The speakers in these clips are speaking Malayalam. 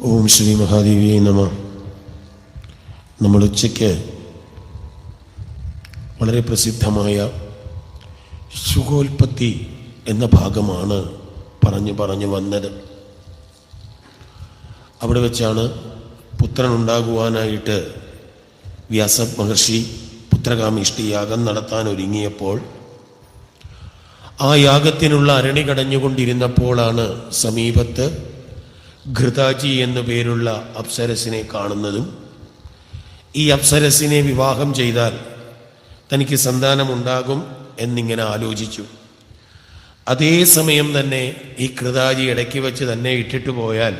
ഓം ശ്രീ മഹാദേവിയെ നമ. നമ്മൾ ഉച്ചയ്ക്ക് വളരെ പ്രസിദ്ധമായ സുഖോൽപത്തി എന്ന ഭാഗമാണ് പറഞ്ഞു വന്നത്. അവിടെ വെച്ചാണ് പുത്രൻ ഉണ്ടാകുവാനായിട്ട് വ്യാസ മഹർഷി പുത്രകാമേഷ്ടി യാഗം നടത്താൻ ഒരുങ്ങിയപ്പോൾ ആ യാഗത്തിനുള്ള അരണി കടഞ്ഞുകൊണ്ടിരുന്നപ്പോഴാണ് സമീപത്ത് ഘൃതാജി എന്നു പേരുള്ള അപ്സരസിനെ കാണുന്നതും ഈ അപ്സരസിനെ വിവാഹം ചെയ്താൽ തനിക്ക് സന്താനമുണ്ടാകും എന്നിങ്ങനെ ആലോചിച്ചു. അതേസമയം തന്നെ ഈ ഘൃതാജി ഇടയ്ക്ക് വെച്ച് തന്നെ ഇട്ടിട്ട് പോയാൽ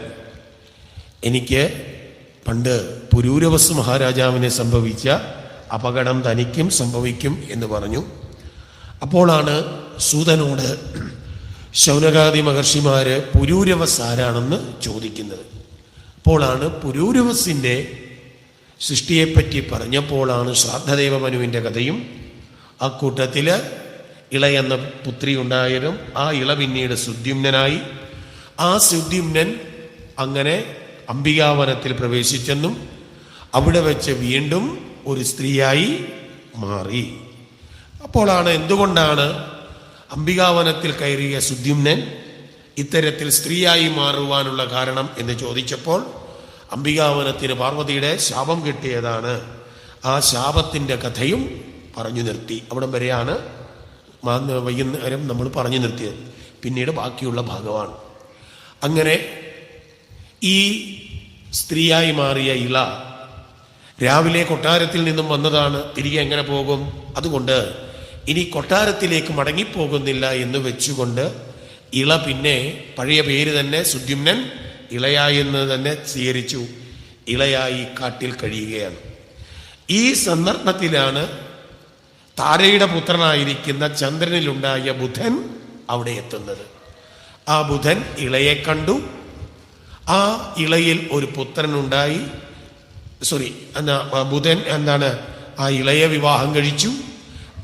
എനിക്ക് പണ്ട് പുരൂരവസ് മഹാരാജാവിനെ സംഭവിച്ച അപകടം തനിക്കും സംഭവിക്കും എന്ന് പറഞ്ഞു. അപ്പോഴാണ് സൂതനോട് ശൗനകാദി മഹർഷിമാര് പുരൂരവസ് ആരാണെന്ന് ചോദിക്കുന്നത്. അപ്പോഴാണ് പുരൂരവസിൻ്റെ സൃഷ്ടിയെപ്പറ്റി പറഞ്ഞപ്പോഴാണ് ശ്രാദ്ധദേവമനുവിൻ്റെ കഥയും ആ കൂട്ടത്തിൽ ഇളയെന്ന പുത്രി ഉണ്ടായതും ആ ഇള പിന്നീട് സുദ്യുമ്നനായി ആ സുദ്യുമ്നൻ അങ്ങനെ അംബികാവനത്തിൽ പ്രവേശിച്ചെന്നും അവിടെ വെച്ച് വീണ്ടും ഒരു സ്ത്രീയായി മാറി. അപ്പോഴാണ് എന്തുകൊണ്ടാണ് അംബികാവനത്തിൽ കയറിയ സുദ്യുമ്നൻ ഇത്തരത്തിൽ സ്ത്രീയായി മാറുവാനുള്ള കാരണം എന്ന് ചോദിച്ചപ്പോൾ അംബികാവനത്തിന് പാർവതിയുടെ ശാപം കിട്ടിയതാണ്. ആ ശാപത്തിൻ്റെ കഥയും പറഞ്ഞു നിർത്തി. അവിടം വരെയാണ് വൈകുന്നേരം നമ്മൾ പറഞ്ഞു നിർത്തിയത്. പിന്നീട് ബാക്കിയുള്ള ഭാഗമാണ്. അങ്ങനെ ഈ സ്ത്രീയായി മാറിയ ഇള രാവിലെ കൊട്ടാരത്തിൽ നിന്നും വന്നതാണ്. തിരികെ എങ്ങനെ പോകും? അതുകൊണ്ട് ഇനി കൊട്ടാരത്തിലേക്ക് മടങ്ങിപ്പോകുന്നില്ല എന്ന് വെച്ചുകൊണ്ട് ഇള പിന്നെ പഴയ പേര് തന്നെ സുദ്യുമ്നൻ ഇളയായെന്ന് തന്നെ സ്വീകരിച്ചു. ഇളയായി കാട്ടിൽ കഴിയുകയാണ്. ഈ സന്ദർഭത്തിലാണ് താരയുടെ പുത്രനായിരിക്കുന്ന ചന്ദ്രനിലുണ്ടായ ബുധൻ അവിടെ എത്തുന്നത്. ആ ബുധൻ ഇളയെ കണ്ടു. ആ ഇളയിൽ ഒരു പുത്രനുണ്ടായി. ബുധൻ ആ ഇളയെ വിവാഹം കഴിച്ചു.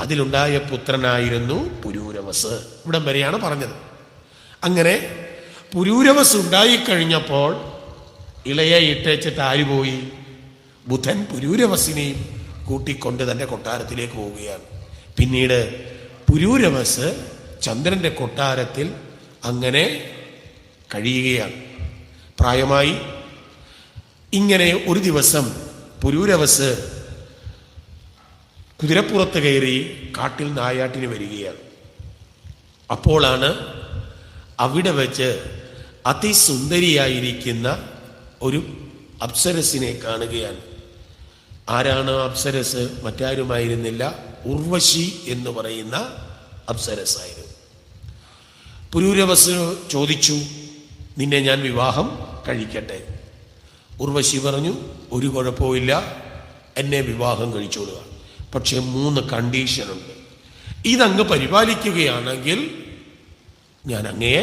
അതിലുണ്ടായ പുത്രനായിരുന്നു പുരൂരവസ്. ഇവിടം വരെയാണ് പറഞ്ഞത്. അങ്ങനെ പുരൂരവസ് ഉണ്ടായിക്കഴിഞ്ഞപ്പോൾ ഇളയെ ഇട്ടേച്ചിട്ട് ആര് പോയി? ബുധൻ പുരൂരവസിനെയും കൂട്ടിക്കൊണ്ട് തൻ്റെ കൊട്ടാരത്തിലേക്ക് പോവുകയാണ്. പിന്നീട് പുരൂരവസ് ചന്ദ്രന്റെ കൊട്ടാരത്തിൽ അങ്ങനെ കഴിയുകയാണ്. പ്രായമായി. ഇങ്ങനെ ഒരു ദിവസം പുരൂരവസ് കുതിരപ്പുറത്ത് കയറി കാട്ടിൽ നായാട്ടിന് വരികയാണ്. അപ്പോഴാണ് അവിടെ വെച്ച് അതിസുന്ദരിയായിരിക്കുന്ന ഒരു അപ്സരസിനെ കാണുകയാണ്. ആരാണ് അപ്സരസ്? മറ്റാരുമായിരുന്നില്ല, ഉർവശി എന്ന് പറയുന്ന അപ്സരസായിരുന്നു. പുരൂരവസ് ചോദിച്ചു, നിന്നെ ഞാൻ വിവാഹം കഴിക്കട്ടെ? ഉർവശി പറഞ്ഞു, ഒരു കുഴപ്പമില്ല, എന്നെ വിവാഹം കഴിച്ചോളുക. പക്ഷെ 3 കണ്ടീഷനുണ്ട്. ഇതങ്ങ് പരിപാലിക്കുകയാണെങ്കിൽ ഞാൻ അങ്ങയെ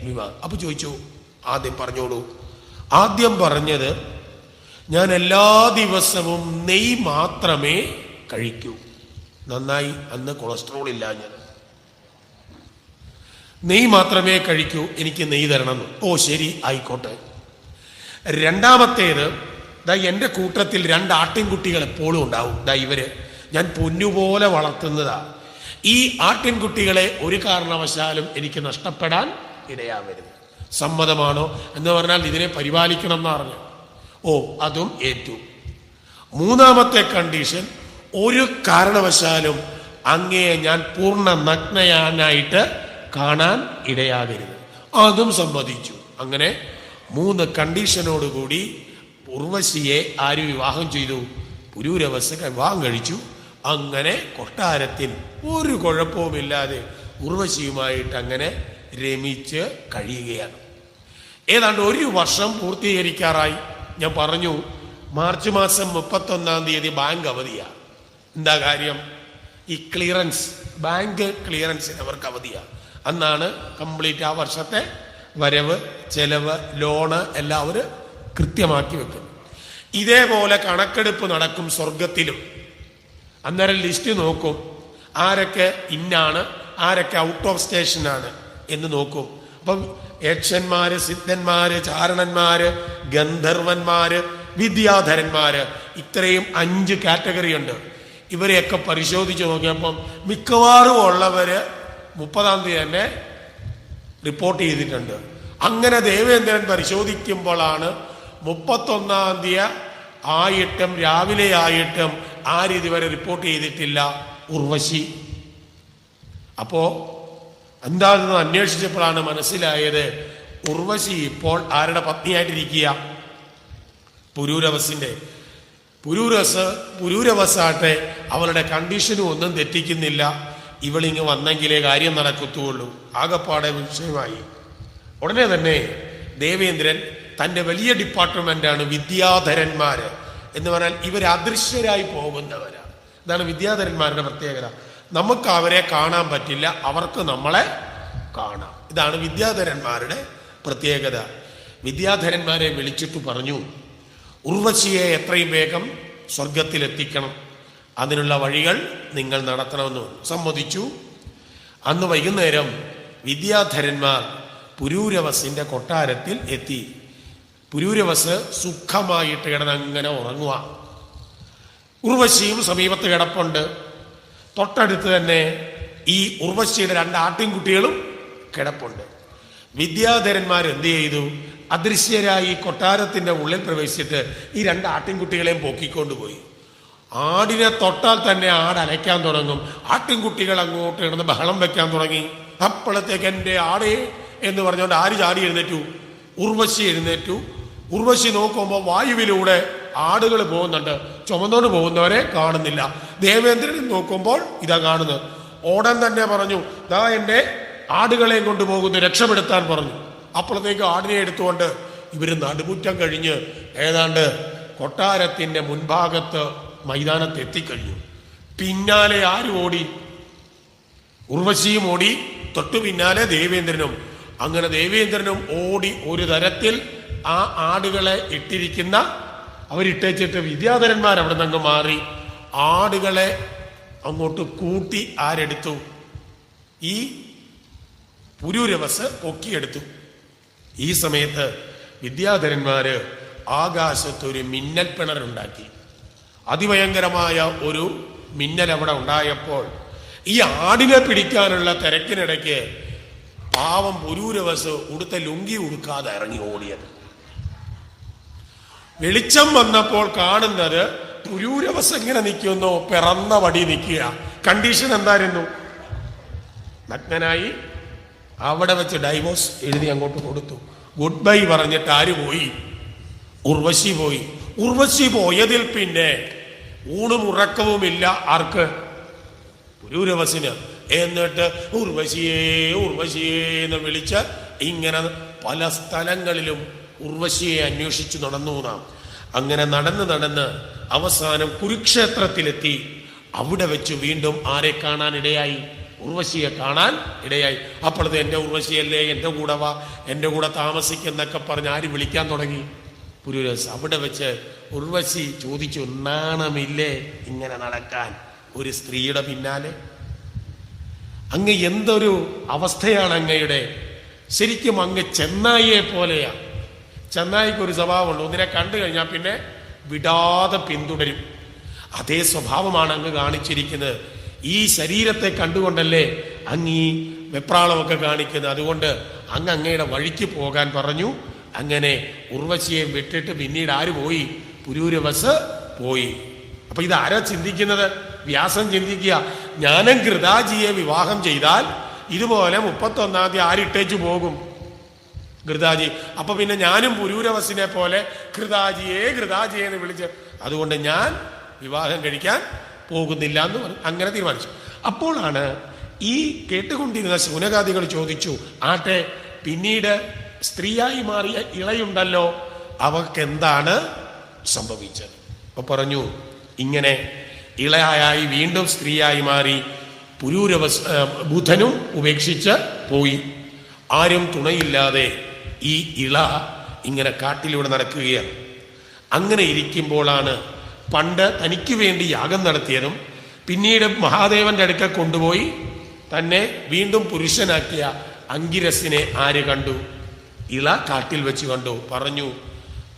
വിവാഹം. അപ്പൊ ചോദിച്ചു, ആദ്യം പറഞ്ഞോളൂ. ആദ്യം പറഞ്ഞത്, ഞാൻ എല്ലാ ദിവസവും നെയ്യ് മാത്രമേ കഴിക്കൂ. നന്നായി, അന്ന് കൊളസ്ട്രോൾ ഇല്ല. ഞാൻ നെയ്യ് മാത്രമേ കഴിക്കൂ, എനിക്ക് നെയ്യ് തരണം. ഓ ശരി, ആയിക്കോട്ടെ. രണ്ടാമത്തേത്, എൻ്റെ കൂട്ടത്തിൽ 2 ആട്ടിൻകുട്ടികൾ എപ്പോഴും ഉണ്ടാവും. ഇവര് ഞാൻ പൊന്നുപോലെ വളർത്തുന്നതാ. ഈ ആട്ടിൻകുട്ടികളെ ഒരു കാരണവശാലും എനിക്ക് നഷ്ടപ്പെടാൻ ഇടയാവരുത്. സമ്മതമാണോ എന്ന് പറഞ്ഞാൽ ഇതിനെ പരിപാലിക്കണം എന്ന് പറഞ്ഞു. ഓ, അതും ഏറ്റു. മൂന്നാമത്തെ കണ്ടീഷൻ, ഒരു കാരണവശാലും അങ്ങയെ ഞാൻ പൂർണ്ണ നഗ്നയാനായിട്ട് കാണാൻ ഇടയാകരുത്. അതും സമ്മതിച്ചു. അങ്ങനെ 3 കണ്ടീഷനോടുകൂടി ഉർവശിയെ ആര് വിവാഹം ചെയ്തു? പുരൂരവസ് വിവാഹം കഴിച്ചു. അങ്ങനെ കൊട്ടാരത്തിൽ ഒരു കുഴപ്പവുമില്ലാതെ ഉർവശിയുമായിട്ട് അങ്ങനെ രമിച്ച് കഴിയുകയാണ്. ഏതാണ്ട് 1 വർഷം പൂർത്തീകരിക്കാറായി. ഞാൻ പറഞ്ഞു, മാർച്ച് മാസം 31-ാം തീയതി ബാങ്ക് അവധിയാണ്. എന്താ കാര്യം? ഈ ക്ലിയറൻസ്, ബാങ്ക് ക്ലിയറൻസിന് അവർക്ക് അവധിയാണ്. അന്നാണ് കംപ്ലീറ്റ് ആ വർഷത്തെ വരവ്, ചെലവ്, ലോണ് എല്ലാവരും കൃത്യമാക്കി വെക്കും. ഇതേപോലെ കണക്കെടുപ്പ് നടക്കും സ്വർഗത്തിലും. അന്നേരം ലിസ്റ്റ് നോക്കും, ആരൊക്കെ ഇന്നാണ്, ആരൊക്കെ ഔട്ട് ഓഫ് സ്റ്റേഷനാണ് എന്ന് നോക്കും. അപ്പം യക്ഷന്മാര്, സിദ്ധന്മാര്, ചാരണന്മാര്, ഗന്ധർവന്മാര്, വിദ്യാധരന്മാര്, ഇത്രയും 5 കാറ്റഗറി ഉണ്ട്. ഇവരെയൊക്കെ പരിശോധിച്ച് നോക്കിയപ്പം മിക്കവാറും ഉള്ളവര് 30-ാം തീയതി തന്നെ റിപ്പോർട്ട് ചെയ്തിട്ടുണ്ട്. അങ്ങനെ ദേവേന്ദ്രൻ പരിശോധിക്കുമ്പോഴാണ് 31-ാം തീയതി ആയിട്ടും രാവിലെ ആയിട്ടും ആരും ഇതുവരെ റിപ്പോർട്ട് ചെയ്തിട്ടില്ല ഉർവശി. അപ്പോ എന്താണെന്ന് അന്വേഷിച്ചപ്പോഴാണ് മനസ്സിലായത് ഉർവശി ഇപ്പോൾ ആരുടെ പത്നിയായിട്ടിരിക്കുക? പുരൂരവസിന്റെ. പുരൂരവസാട്ടെ അവളുടെ കണ്ടീഷനും ഒന്നും തെറ്റിക്കുന്നില്ല. ഇവളിങ്ങ് വന്നെങ്കിലേ കാര്യം നടക്കത്തുള്ളൂ. ആകപ്പാടെ വിഷയമായി. ഉടനെ തന്നെ ദേവേന്ദ്രൻ തൻ്റെ വലിയ ഡിപ്പാർട്ട്മെന്റാണ് വിദ്യാധരന്മാര് എന്ന് പറഞ്ഞാൽ ഇവർ അദൃശ്യരായി പോകുന്നവരാണ്. ഇതാണ് വിദ്യാധരന്മാരുടെ പ്രത്യേകത. നമുക്ക് അവരെ കാണാൻ പറ്റില്ല, അവർക്ക് നമ്മളെ കാണാം. ഇതാണ് വിദ്യാധരന്മാരുടെ പ്രത്യേകത. വിദ്യാധരന്മാരെ വിളിച്ചിട്ട് പറഞ്ഞു, ഉർവശിയെ എത്രയും വേഗം സ്വർഗത്തിലെത്തിക്കണം, അതിനുള്ള വഴികൾ നിങ്ങൾ നടത്തണമെന്ന് സമ്മതിച്ചു. അന്ന് വൈകുന്നേരം വിദ്യാധരന്മാർ പുരൂരവസിന്റെ കൊട്ടാരത്തിൽ എത്തി. പുരൂരവസ് സുഖമായിട്ട് കിടന്നങ്ങനെ ഉറങ്ങുക. ഉർവശിയും സമീപത്ത് കിടപ്പുണ്ട്. തൊട്ടടുത്ത് തന്നെ ഈ ഉർവശിയുടെ 2 ആട്ടിൻകുട്ടികളും കിടപ്പുണ്ട്. വിദ്യാധരന്മാർ എന്ത് ചെയ്തു? അദൃശ്യരായി കൊട്ടാരത്തിന്റെ ഉള്ളിൽ പ്രവേശിച്ചിട്ട് ഈ 2 ആട്ടിൻകുട്ടികളെയും പൊക്കിക്കൊണ്ടുപോയി. ആടിനെ തൊട്ടാൽ തന്നെ ആട് അലയ്ക്കാൻ തുടങ്ങും. ആട്ടിൻകുട്ടികൾ അങ്ങോട്ട് കിടന്ന് ബഹളം വെക്കാൻ തുടങ്ങി. അപ്പോഴത്തേക്ക് എൻ്റെ ആടേ എന്ന് പറഞ്ഞുകൊണ്ട് ആര് ചാടി എഴുന്നേറ്റു? ഉർവശി എഴുന്നേറ്റു. ഉർവശി നോക്കുമ്പോൾ വായുവിലൂടെ ആടുകൾ പോകുന്നുണ്ട്, ചുമന്നോണ്ട് പോകുന്നവരെ കാണുന്നില്ല. ദേവേന്ദ്രൻ നോക്കുമ്പോൾ ഇതാ കാണുന്നത്. ഓടൻ തന്നെ പറഞ്ഞു, ദാ എൻ്റെ ആടുകളെയും കൊണ്ടുപോകുന്നു, രക്ഷപ്പെടുത്താൻ പറഞ്ഞു. അപ്പോഴത്തേക്ക് ആടിനെ എടുത്തുകൊണ്ട് ഇവര് നടുമുറ്റം കഴിഞ്ഞ് ഏതാണ്ട് കൊട്ടാരത്തിന്റെ മുൻഭാഗത്ത് മൈതാനത്ത് എത്തിക്കഴിഞ്ഞു. പിന്നാലെ ആരും ഓടി? ഉർവശിയും ഓടി, തൊട്ടു പിന്നാലെ ദേവേന്ദ്രനും. അങ്ങനെ ദേവേന്ദ്രനും ഓടി ഒരു തരത്തിൽ ആ ആടുകളെ ഇട്ടിരിക്കുന്ന അവരിട്ടേച്ചിട്ട് വിദ്യാധരന്മാർ അവിടെ നിന്ന് മാറി ആടുകളെ അങ്ങോട്ട് കൂട്ടി ആരെടുത്തു? ഈ പുരൂരവസ് പൊക്കിയെടുത്തു. ഈ സമയത്ത് വിദ്യാധരന്മാര് ആകാശത്തൊരു മിന്നൽ പിണറുണ്ടാക്കി. അതിഭയങ്കരമായ ഒരു മിന്നൽ അവിടെ ഉണ്ടായപ്പോൾ ഈ ആടിനെ പിടിക്കാനുള്ള തിരക്കിനിടയ്ക്ക് പാവം പുരൂരവസ് ഉടുത്ത ലുങ്കി ഉടുക്കാതെ ഇറങ്ങി ഓടിയത്. വെളിച്ചം വന്നപ്പോൾ കാണുന്നത് പുരൂരവസ് എങ്ങനെ നിൽക്കുന്നു? പിറന്ന വടി നിൽക്കുക. കണ്ടീഷൻ എന്തായിരുന്നു? നഗ്നനായി അവിടെ വെച്ച് ഡൈവോഴ്സ് എഴുതി അങ്ങോട്ട് കൊടുത്തു. ഗുഡ് ബൈ പറഞ്ഞിട്ട് ആര് പോയി? ഉർവശി പോയി. ഉർവശി പോയതിൽ പിന്നെ ഊണും ഉറക്കവുമില്ല. ആർക്ക്? പുരൂരവസിന്. എന്നിട്ട് ഉർവശിയേ ഉർവശിയേ എന്ന് വിളിച്ച് ഇങ്ങനെ പല സ്ഥലങ്ങളിലും ഉർവശിയെ അന്വേഷിച്ചു നടന്നു നാം. അങ്ങനെ നടന്ന് അവസാനം കുരുക്ഷേത്രത്തിലെത്തി. അവിടെ വെച്ച് വീണ്ടും ആരെ കാണാൻ ഇടയായി? ഉർവശിയെ കാണാൻ ഇടയായി. അപ്പോഴത്തെ എൻ്റെ ഉർവശിയല്ലേ, എൻ്റെ കൂടെ വാ, എൻ്റെ കൂടെ താമസിക്കുന്നൊക്കെ പറഞ്ഞ് ആര് വിളിക്കാൻ തുടങ്ങി? പുരൂരവസ്. അവിടെ വെച്ച് ഉർവശി ചോദിച്ചു, നാണമില്ലേ ഇങ്ങനെ നടക്കാൻ ഒരു സ്ത്രീയുടെ പിന്നാലെ? അങ്ങ് എന്തൊരു അവസ്ഥയാണ് അങ്ങയുടെ. ശരിക്കും അങ്ങ് ചെന്നായിയെ പോലെയാ. ചെന്നായിക്ക് ഒരു സ്വഭാവമുണ്ട്, ഒന്നിനെ കണ്ടു കഴിഞ്ഞാൽ പിന്നെ വിടാതെ പിന്തുടരും. അതേ സ്വഭാവമാണ് അങ്ങ് കാണിച്ചിരിക്കുന്നത്. ഈ ശരീരത്തെ കണ്ടുകൊണ്ടല്ലേ അങ്ങ് ഈ വെപ്രാളമൊക്കെ കാണിക്കുന്നത്. അതുകൊണ്ട് അങ്ങയുടെ വഴിക്ക് പോകാൻ പറഞ്ഞു. അങ്ങനെ ഉർവശിയെ വിട്ടിട്ട് പിന്നീട് ആര് പോയി? പുരൂരവസ് പോയി. അപ്പൊ ഇതാരാ ചിന്തിക്കുന്നത്? വ്യാസൻ ചിന്തിക്കുക, ഞാനും ഘൃതാജിയെ വിവാഹം ചെയ്താൽ ഇതുപോലെ 31-ാം തീയതി ആരിട്ടേച്ചു പോകും? ഘൃതാജി. അപ്പൊ പിന്നെ ഞാനും പുരൂരവസിനെ പോലെ ഘൃതാജിയെ എന്ന് വിളിച്ച്, അതുകൊണ്ട് ഞാൻ വിവാഹം കഴിക്കാൻ പോകുന്നില്ല എന്ന് പറഞ്ഞു. അങ്ങനെ തീരുമാനിച്ചു. അപ്പോഴാണ് ഈ കേട്ടുകൊണ്ടിരുന്ന ശൗനകാദികൾ ചോദിച്ചു, ആട്ടെ പിന്നീട് സ്ത്രീയായി മാറിയ ഇളയുണ്ടല്ലോ, അവർക്ക് എന്താണ് സംഭവിച്ചത്? അപ്പൊ പറഞ്ഞു, ഇങ്ങനെ ഇളയായി വീണ്ടും സ്ത്രീയായി മാറി ബുധനും ഉപേക്ഷിച്ച് പോയി. ആരും തുണയില്ലാതെ ഈ ഇള ഇങ്ങനെ കാട്ടിലൂടെ നടക്കുകയാണ്. അങ്ങനെ ഇരിക്കുമ്പോഴാണ് പണ്ട് തനിക്ക് വേണ്ടി യാഗം നടത്തിയതും പിന്നീട് മഹാദേവന്റെ അടുക്ക കൊണ്ടുപോയി തന്നെ വീണ്ടും പുരുഷനാക്കിയ അങ്കിരസിനെ ആര് കണ്ടു? ഇള കാട്ടിൽ വെച്ച് കണ്ടു. പറഞ്ഞു,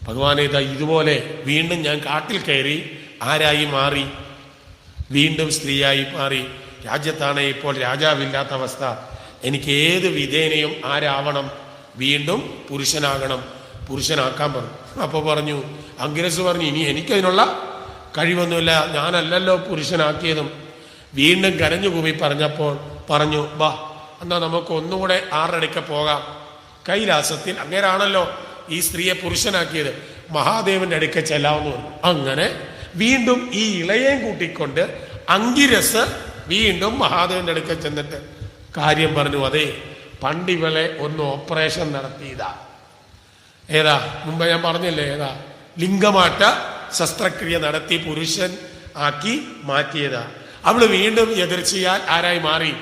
ഭഗവാനെ, ഇതാ ഇതുപോലെ വീണ്ടും ഞാൻ കാട്ടിൽ കയറി ആരായി മാറി? വീണ്ടും സ്ത്രീയായി മാറി. രാജ്യത്താണ് ഇപ്പോൾ രാജാവില്ലാത്ത അവസ്ഥ. എനിക്ക് ഏത് വിധേനയും ആരാവണം? വീണ്ടും പുരുഷനാകണം. പുരുഷനാക്കാൻ പറഞ്ഞു. അപ്പോൾ പറഞ്ഞു, അങ്കിരസ് പറഞ്ഞു, ഇനി എനിക്കതിനുള്ള കഴിവൊന്നുമില്ല, ഞാനല്ലല്ലോ പുരുഷനാക്കിയതും. വീണ്ടും കരഞ്ഞു കൂവി പറഞ്ഞപ്പോൾ പറഞ്ഞു, ബാ എന്നാ നമുക്ക് ഒന്നുകൂടെ ആറടയ്ക്ക് പോകാം. കൈലാസത്തിൽ അങ്ങേരാണല്ലോ ഈ സ്ത്രീയെ പുരുഷനാക്കിയത്, മഹാദേവന്റെ അടുക്ക ചെല്ലാമെന്ന് പറഞ്ഞു. അങ്ങനെ വീണ്ടും ഈ ഇളയേം കൂട്ടിക്കൊണ്ട് അങ്കിരസ് വീണ്ടും മഹാദേവന്റെ അടുക്ക ചെന്നിട്ട് കാര്യം പറഞ്ഞു. അതെ, പണ്ടിവളെ ഒന്ന് ഓപ്പറേഷൻ നടത്തിയതാ. ഏതാ? മുമ്പ് ഞാൻ പറഞ്ഞില്ലേ, ഏതാ? ലിംഗമാറ്റ ശസ്ത്രക്രിയ നടത്തി പുരുഷൻ ആക്കി മാറ്റിയതാ. അവള് വീണ്ടും എതിർച്ചയാൽ ആരായി മാറി?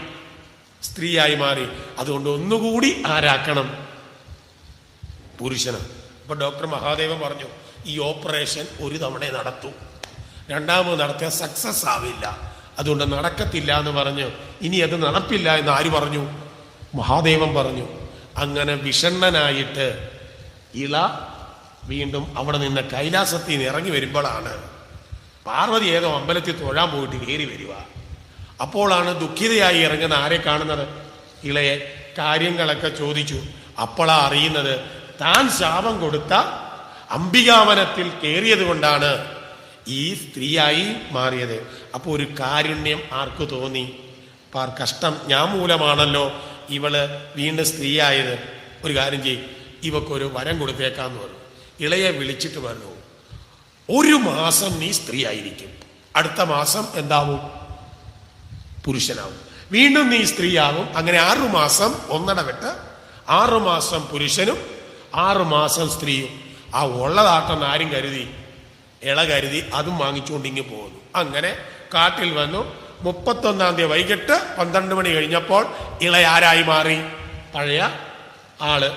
സ്ത്രീയായി മാറി. അതുകൊണ്ട് ഒന്നുകൂടി ആരാക്കണം? പുരുഷന്. അപ്പൊ ഡോക്ടർ മഹാദേവൻ പറഞ്ഞു, ഈ ഓപ്പറേഷൻ ഒരു തവണ നടത്തൂ, രണ്ടാമത് നടത്തിയ സക്സസ് ആവില്ല, അതുകൊണ്ട് നടക്കത്തില്ല എന്ന് പറഞ്ഞു. ഇനി അത് നടപ്പില്ല എന്ന് ആര് പറഞ്ഞു? മഹാദേവൻ പറഞ്ഞു. അങ്ങനെ വിഷണ്ണനായിട്ട് ഇള വീണ്ടും അവിടെ നിന്ന് കൈലാസത്തിൽ നിന്ന് ഇറങ്ങി വരുമ്പോഴാണ് പാർവതി ഏതോ അമ്പലത്തിൽ തൊഴാൻ പോയിട്ട് കയറി വരിക. അപ്പോഴാണ് ദുഃഖിതയായി ഇറങ്ങുന്ന ആരെ കാണുന്നത്? ഇളയെ. കാര്യങ്ങളൊക്കെ ചോദിച്ചു. അപ്പോഴാ അറിയുന്നത് താൻ ശാപം കൊടുത്ത അംബികാവനത്തിൽ കയറിയത് കൊണ്ടാണ് ഈ സ്ത്രീയായി മാറിയത്. അപ്പോൾ ഒരു കാരുണ്യം ആർക്ക് തോന്നി? കഷ്ടം, ഞാൻ മൂലമാണല്ലോ ഇവള് വീണ്ടും സ്ത്രീയായത്. ഒരു കാര്യം ചെയ്യും, ഇവക്കൊരു വരം കൊടുത്തേക്കാന്ന് പറഞ്ഞു. ഇളയെ വിളിച്ചിട്ട് പറഞ്ഞു, 1 മാസം നീ സ്ത്രീ ആയിരിക്കും, അടുത്ത മാസം എന്താവും? പുരുഷനാവും. വീണ്ടും നീ സ്ത്രീയാവും. അങ്ങനെ 6 മാസം ഒന്നടവിട്ട് 6 മാസം പുരുഷനും 6 മാസം സ്ത്രീയും. ആ ഉള്ളതാട്ടെന്ന് ആരും കരുതി? ഇള കരുതി. അതും വാങ്ങിച്ചുകൊണ്ട് ഇങ്ങ് പോകുന്നു. അങ്ങനെ കാട്ടിൽ വന്നു. 31-ാം തീയതി വൈകിട്ട് 12 മണി കഴിഞ്ഞപ്പോൾ ഇള ആരായി മാറി? പഴയ ആള്.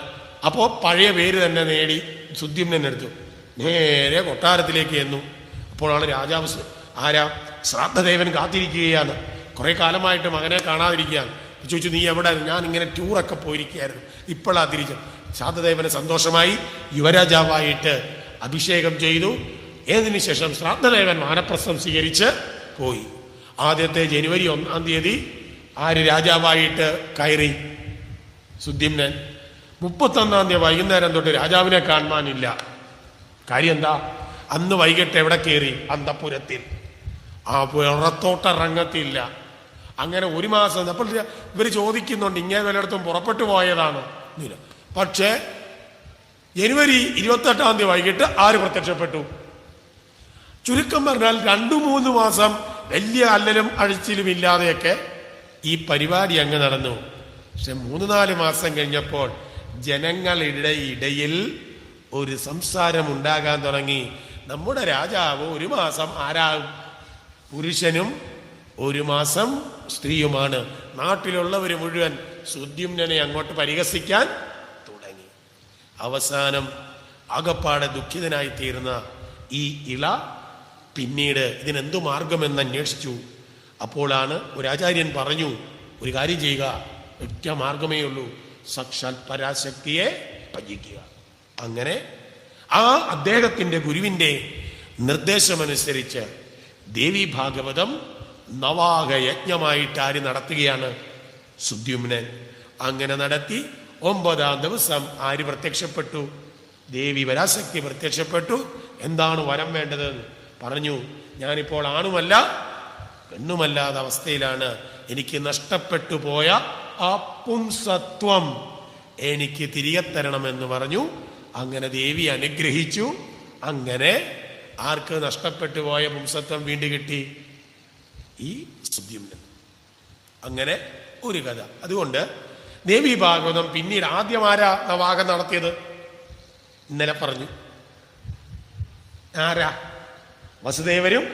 അപ്പോ പഴയ പേര് തന്നെ നേടി സുദ്യുമ്നെടുത്തു. നേരെ കൊട്ടാരത്തിലേക്ക് ചെന്നു. അപ്പോഴാണ് രാജാവ് ശ്രാദ്ധദേവൻ കാത്തിരിക്കുകയാണ്. കുറെ കാലമായിട്ട് മകനെ കാണാതിരിക്കുകയാണ്. ചോദിച്ചു, നീ എവിടെ? ഞാൻ ഇങ്ങനെ ടൂറൊക്കെ പോയിരിക്കുകയായിരുന്നു, ഇപ്പോഴാ തിരിച്ചു. ശ്രാദ്ധദേവന് സന്തോഷമായി. യുവരാജാവായിട്ട് അഭിഷേകം ചെയ്തു. ഏതിനു ശേഷം ശ്രാദ്ധദേവൻ വാനപ്രസ്ഥം സ്വീകരിച്ച് പോയി. ആദ്യത്തെ ജനുവരി 1-ാം തീയതി ആര് രാജാവായിട്ട് കയറി? സുദ്യുമ്നൻ. 31-ാം തീയതി വൈകുന്നേരം തൊട്ട് രാജാവിനെ കാണാനില്ല. കാര്യം എന്താ? അന്ന് വൈകിട്ട് എവിടെ കയറി? അന്തപുരത്തിൽ. ആ പുറത്തോട്ടിറങ്ങത്തില്ല. അങ്ങനെ 1 മാസം. അപ്പോൾ ഇവർ ചോദിക്കുന്നുണ്ട്, ഇങ്ങനെ വല്ലയിടത്തും പുറപ്പെട്ടു പോയതാണ്. പക്ഷേ ജനുവരി 28-ാം തീയതി വൈകിട്ട് ആര് പ്രത്യക്ഷപ്പെട്ടു? ചുരുക്കം പറഞ്ഞാൽ 2-3 മാസം വലിയ അല്ലലും അഴിച്ചിലും ഇല്ലാതെയൊക്കെ ഈ പരിപാടി അങ്ങ് നടന്നു. പക്ഷെ 3-4 മാസം കഴിഞ്ഞപ്പോൾ ജനങ്ങളുടെ ഇടയിൽ ഒരു സംസാരം ഉണ്ടാകാൻ തുടങ്ങി. നമ്മുടെ രാജാവ് 1 മാസം ആരാകും? പുരുഷനും 1 മാസം സ്ത്രീയുമാണ്. നാട്ടിലുള്ളവർ മുഴുവൻ സുദ്യുമ്നനെ അങ്ങോട്ട് പരിഹസിക്കാൻ തുടങ്ങി. അവസാനം ആകപ്പാടെ ദുഃഖിതനായി തീർന്ന ഈ ഇള പിന്നീട് ഇതിനെന്തു മാർഗമെന്ന് അന്വേഷിച്ചു. അപ്പോഴാണ് ഒരു ആചാര്യൻ പറഞ്ഞു, ഒരു കാര്യം ചെയ്യുക, ഒറ്റ മാർഗമേ ഉള്ളൂ, സാക്ഷാൽ പരാശക്തിയെ ഭജിക്കുക. അങ്ങനെ ആ അദ്ദേഹത്തിന്റെ ഗുരുവിന്റെ നിർദ്ദേശമനുസരിച്ച് ദേവി ഭാഗവതം നവാഹയജ്ഞമായിട്ട് ആര് നടത്തുകയാണ്? സുദ്യുമ്നൻ. അങ്ങനെ നടത്തി 9-ാം ദിവസം ആര് പ്രത്യക്ഷപ്പെട്ടു? ദേവി പരാശക്തി പ്രത്യക്ഷപ്പെട്ടു. എന്താണ് വരം വേണ്ടത്? പറഞ്ഞു, ഞാനിപ്പോൾ ആണുമല്ല പെണ്ണുമല്ലാത്ത അവസ്ഥയിലാണ്. എനിക്ക് നഷ്ടപ്പെട്ടു പോയ ആ പുംസത്വം എനിക്ക് തിരികെ തരണമെന്ന് പറഞ്ഞു. അങ്ങനെ ദേവി അനുഗ്രഹിച്ചു. അങ്ങനെ ആർക്ക് നഷ്ടപ്പെട്ടു പോയ പുംസത്വം വീണ്ടും കിട്ടി? ഈ സുദ്യുമ്നൻ. അങ്ങനെ ഒരു കഥ. അതുകൊണ്ട് ദേവി ഭാഗവതം പിന്നീട് ആദ്യം ആരാ നവാഹം നടത്തിയത്? ഇന്നലെ പറഞ്ഞു. ആരാ? വസുദേവരും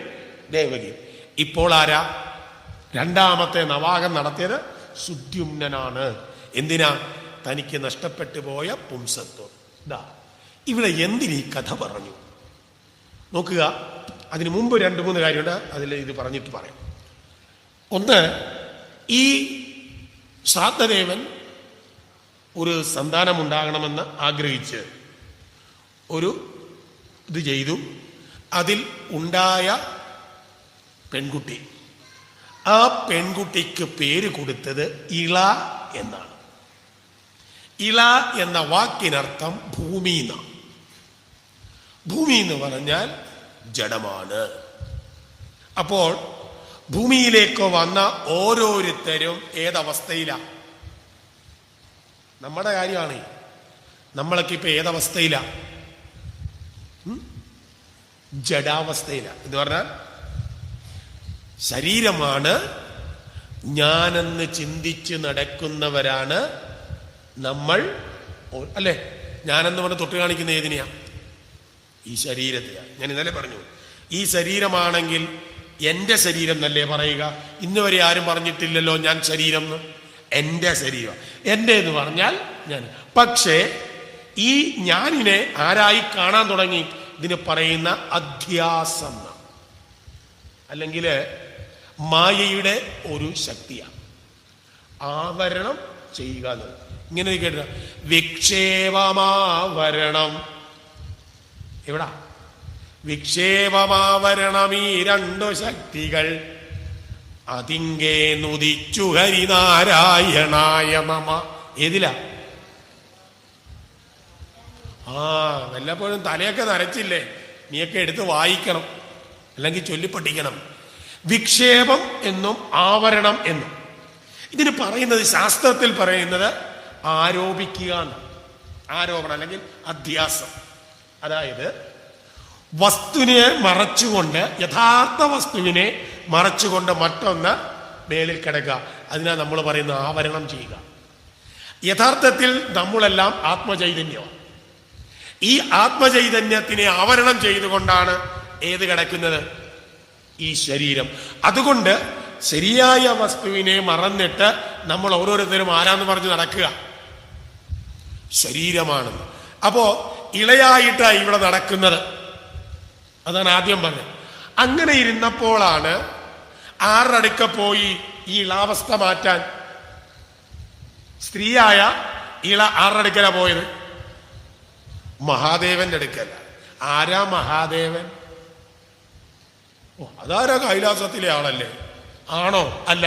ദേവകിയും. ഇപ്പോൾ ആരാ? 2ാമത്തെ നവാഹം നടത്തിയത് സുദ്യുമ്നനാണ്. എന്തിനാ? തനിക്ക് നഷ്ടപ്പെട്ടു പോയ പുംസത്വം. ഇവിടെ എന്തിനീ കഥ പറഞ്ഞു നോക്കുക. അതിനു മുമ്പ് 2-3 കാര്യമുണ്ട്, അതിൽ ഇത് പറഞ്ഞിട്ട് പറയാം. ഒന്ന്, ഈ ശ്രാദ്ധദേവൻ ഒരു സന്താനം ഉണ്ടാകണമെന്ന് ആഗ്രഹിച്ച് ഒരു ഇത് ചെയ്തു. അതിൽ ഉണ്ടായ പെൺകുട്ടി, ആ പെൺകുട്ടിക്ക് പേര് കൊടുത്തത് ഇള എന്നാണ്. ഇള എന്ന വാക്കിനർത്ഥം ഭൂമി എന്നാണ്. ഭൂമി എന്ന് പറഞ്ഞാൽ ജഡമാണ്. അപ്പോൾ ഭൂമിയിലേക്ക് വന്ന ഓരോരുത്തരും ഏതവസ്ഥയിലാണ്? നമ്മുടെ കാര്യമാണ്. നമ്മളൊക്കെ ഇപ്പൊ ഏതവസ്ഥയിലാണ്? ജഡാവസ്ഥയിലാണ്. എന്ന് പറഞ്ഞാൽ ശരീരമാണ് ഞാനെന്ന് ചിന്തിച്ച് നടക്കുന്നവരാണ് നമ്മൾ, അല്ലേ? ഞാനെന്ന് പറഞ്ഞ് തൊട്ട് കാണിക്കുന്ന ഏതിനെയാ? ഈ ശരീരത്തെയാണ്. ഞാൻ ഇന്നലെ പറഞ്ഞു, ഈ ശരീരമാണെങ്കിൽ എൻ്റെ ശരീരം എന്നല്ലേ പറയുക? ഇന്ന് വരെ ആരും പറഞ്ഞിട്ടില്ലല്ലോ ഞാൻ ശരീരം എന്ന്. എൻ്റെ ശരീരം, എൻ്റെ എന്ന് പറഞ്ഞാൽ ഞാൻ. പക്ഷേ ഈ ഞാനിനെ ആരായി കാണാൻ തുടങ്ങി? ഇതിന് പറയുന്ന അധ്യാസം, അല്ലെങ്കിൽ മായയുടെ ഒരു ശക്തിയാണ്. ആവരണം ചെയ്യുക എന്നത്. ഇങ്ങനെ കേട്ട വിക്ഷേപമാവരണം. എവിടാ വിക്ഷേപമാവരണം? ഈ രണ്ടു ശക്തികൾ അതിങ്കേ നുദിച്ചു ഹരിനാരായണായ നമ. ഏതിലാ? വല്ലപ്പോഴും തലയൊക്കെ നരച്ചില്ലേ? നീയൊക്കെ എടുത്ത് വായിക്കണം, അല്ലെങ്കിൽ ചൊല്ലിപ്പഠിക്കണം. വിക്ഷേപം എന്നും ആവരണം എന്നും ഇതിന് പറയുന്നത്, ശാസ്ത്രത്തിൽ പറയുന്നത് ആരോപിക്കുക എന്നാണ്. ആരോപണം അല്ലെങ്കിൽ അധ്യാസം. അതായത് വസ്തുവിനെ മറച്ചുകൊണ്ട്, യഥാർത്ഥ വസ്തുവിനെ മറച്ചുകൊണ്ട് മറ്റൊന്ന് മേളിൽ കിടക്കുക. അതിനാ നമ്മൾ പറയുന്ന ആവരണം ചെയ്യുക. യഥാർത്ഥത്തിൽ നമ്മളെല്ലാം ആത്മചൈതന്യമാണ്. ഈ ആത്മചൈതന്യത്തിനെ ആവരണം ചെയ്തുകൊണ്ടാണ് ഏത് കിടക്കുന്നത്? ഈ ശരീരം. അതുകൊണ്ട് ശരിയായ വസ്തുവിനെ മറന്നിട്ട് നമ്മൾ ഓരോരുത്തരും ആരാന്ന് പറഞ്ഞ് നടക്കുക, ശരീരമാണെന്ന്. അപ്പോ ഇളയായിട്ടാണ് ഇവിടെ നടക്കുന്നത്. അതാണ് ആദ്യം പറഞ്ഞത്. അങ്ങനെ ഇരുന്നപ്പോഴാണ് ആരുടെ അടുക്ക പോയി ഈ ഇളാവസ്ഥ മാറ്റാൻ? സ്ത്രീയായ ഇള ആരുടെ അടുക്കല പോയത്? മഹാദേവന്റെ അടുക്കല. ആരാ മഹാദേവൻ? അതാരാ? കൈലാസത്തിലെ ആളല്ലേ? ആണോ? അല്ല.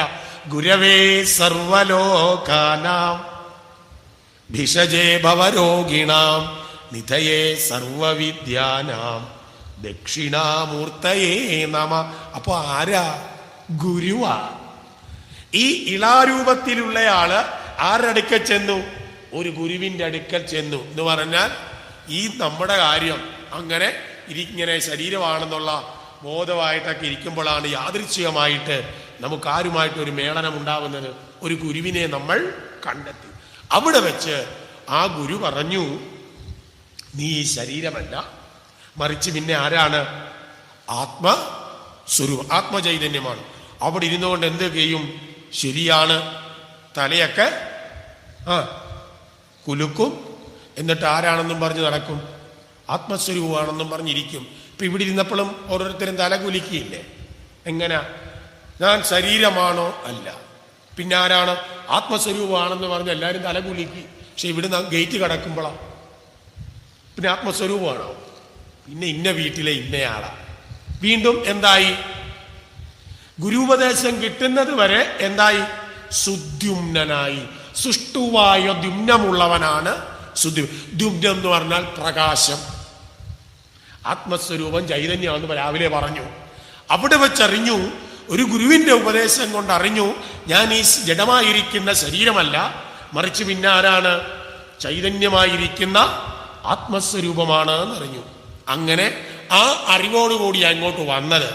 ഗുരവേ സർവലോകാനാം ഭിഷജേ ഭവരോഗിണാം നിധയേ സർവവിദ്യാനാം ദക്ഷിണാമൂർത്തയേ നമ. അപ്പൊ ആരാ? ഗുരുവാ. ഈ ഇളാരൂപത്തിലുള്ളയാള് ആരുടെ അടുക്കൽ ചെന്നു? ഒരു ഗുരുവിന്റെ അടുക്കൽ ചെന്നു. എന്ന് പറഞ്ഞാൽ ഈ നമ്മുടെ കാര്യം അങ്ങനെ ഇങ്ങനെ ശരീരമാണെന്നുള്ള ബോധമായിട്ടൊക്കെ ഇരിക്കുമ്പോഴാണ് യാദൃച്ഛികമായിട്ട് നമുക്ക് ആരുമായിട്ട് ഒരു മേളനം ഉണ്ടാവുന്നത്. ഒരു ഗുരുവിനെ നമ്മൾ കണ്ടെത്തി. അവിടെ വെച്ച് ആ ഗുരു പറഞ്ഞു, നീ ഈ ശരീരമല്ല, മറിച്ച് പിന്നെ ആരാണ്? ആത്മസ്വരൂപം, ആത്മചൈതന്യമാണ്. അവിടെ ഇരുന്നുകൊണ്ട് എന്ത് ചെയ്യും? ശരിയാണ്, തലയൊക്കെ കുലുക്കും, എന്നിട്ട് ആരാണെന്നും പറഞ്ഞ് നടക്കും, ആത്മസ്വരൂപമാണെന്നും പറഞ്ഞിരിക്കും. ഇപ്പൊ ഇവിടെ ഇരുന്നപ്പോഴും ഓരോരുത്തരും തല കുലിക്കിയില്ലേ? എങ്ങനെ? ഞാൻ ശരീരമാണോ? അല്ല. പിന്നെ ആരാണ്? ആത്മസ്വരൂപമാണെന്ന് പറഞ്ഞ് എല്ലാവരും തല കുലുക്കി. പക്ഷെ ഇവിടുന്ന് ഗേറ്റ് കടക്കുമ്പോഴാ പിന്നെ ആത്മസ്വരൂപമാണോ? പിന്നെ ഇന്ന വീട്ടിലെ ഇന്നയാളാ. വീണ്ടും എന്തായി? ഗുരുപദേശം കിട്ടുന്നത് വരെ എന്തായി? സുദ്യുമ്നായി. സുഷ്ടുവായ ദ്യുമ്നമുള്ളവനാണ് ദ്യുമ്നം എന്ന് പറഞ്ഞാൽ പ്രകാശം. ആത്മസ്വരൂപം ചൈതന്യമാണെന്ന് രാവിലെ പറഞ്ഞു. അവിടെ വെച്ചറിഞ്ഞു, ഒരു ഗുരുവിന്റെ ഉപദേശം കൊണ്ട് അറിഞ്ഞു, ഞാൻ ഈ ജഡമായിരിക്കുന്ന ശരീരമല്ല, മറിച്ച് പിന്നെ ആരാണ്? ചൈതന്യമായിരിക്കുന്ന ആത്മസ്വരൂപമാണ് എന്നറിഞ്ഞു. അങ്ങനെ ആ അറിവോടുകൂടി അങ്ങോട്ട് വന്നത്.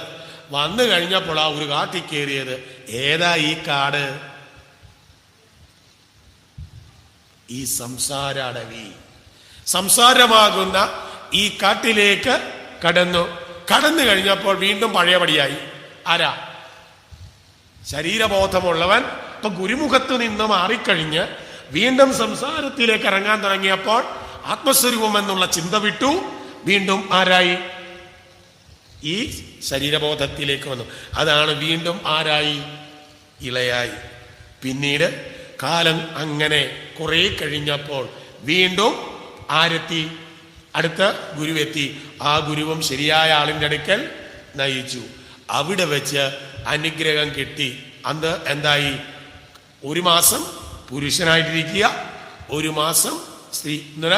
വന്നു കഴിഞ്ഞപ്പോൾ ആ ഒരു കാട്ടിൽ കയറിയത്. ഏതാ ഈ കാട്? ഈ സംസാരാടവി. സംസാരമാകുന്ന ഈ കാട്ടിലേക്ക് കടന്നു കഴിഞ്ഞപ്പോൾ വീണ്ടും പഴയപടിയായി. ആരാ? ശരീരബോധമുള്ളവൻ. ഇപ്പൊ ഗുരുമുഖത്ത് നിന്ന് മാറിക്കഴിഞ്ഞ് വീണ്ടും സംസാരത്തിലേക്ക് ഇറങ്ങാൻ തുടങ്ങിയപ്പോൾ ആത്മസ്വരൂപം എന്നുള്ള ചിന്ത വിട്ടു. വീണ്ടും ആരായി? ഈ ശരീരബോധത്തിലേക്ക് വന്നു. അതാണ് വീണ്ടും ആരായി? ഇളയായി. പിന്നീട് കാലം അങ്ങനെ കുറെ കഴിഞ്ഞപ്പോൾ വീണ്ടും ആരെത്തി? അടുത്ത ഗുരുവെത്തി. ആ ഗുരുവും ശരിയായ ആളിൻ്റെ അടുക്കൽ നയിച്ചു. അവിടെ വെച്ച് അനുഗ്രഹം കിട്ടി. അന്ന് എന്തായി? 1 മാസം പുരുഷനായിട്ടിരിക്കുക, 1 മാസം സ്ത്രീ. എന്നാൽ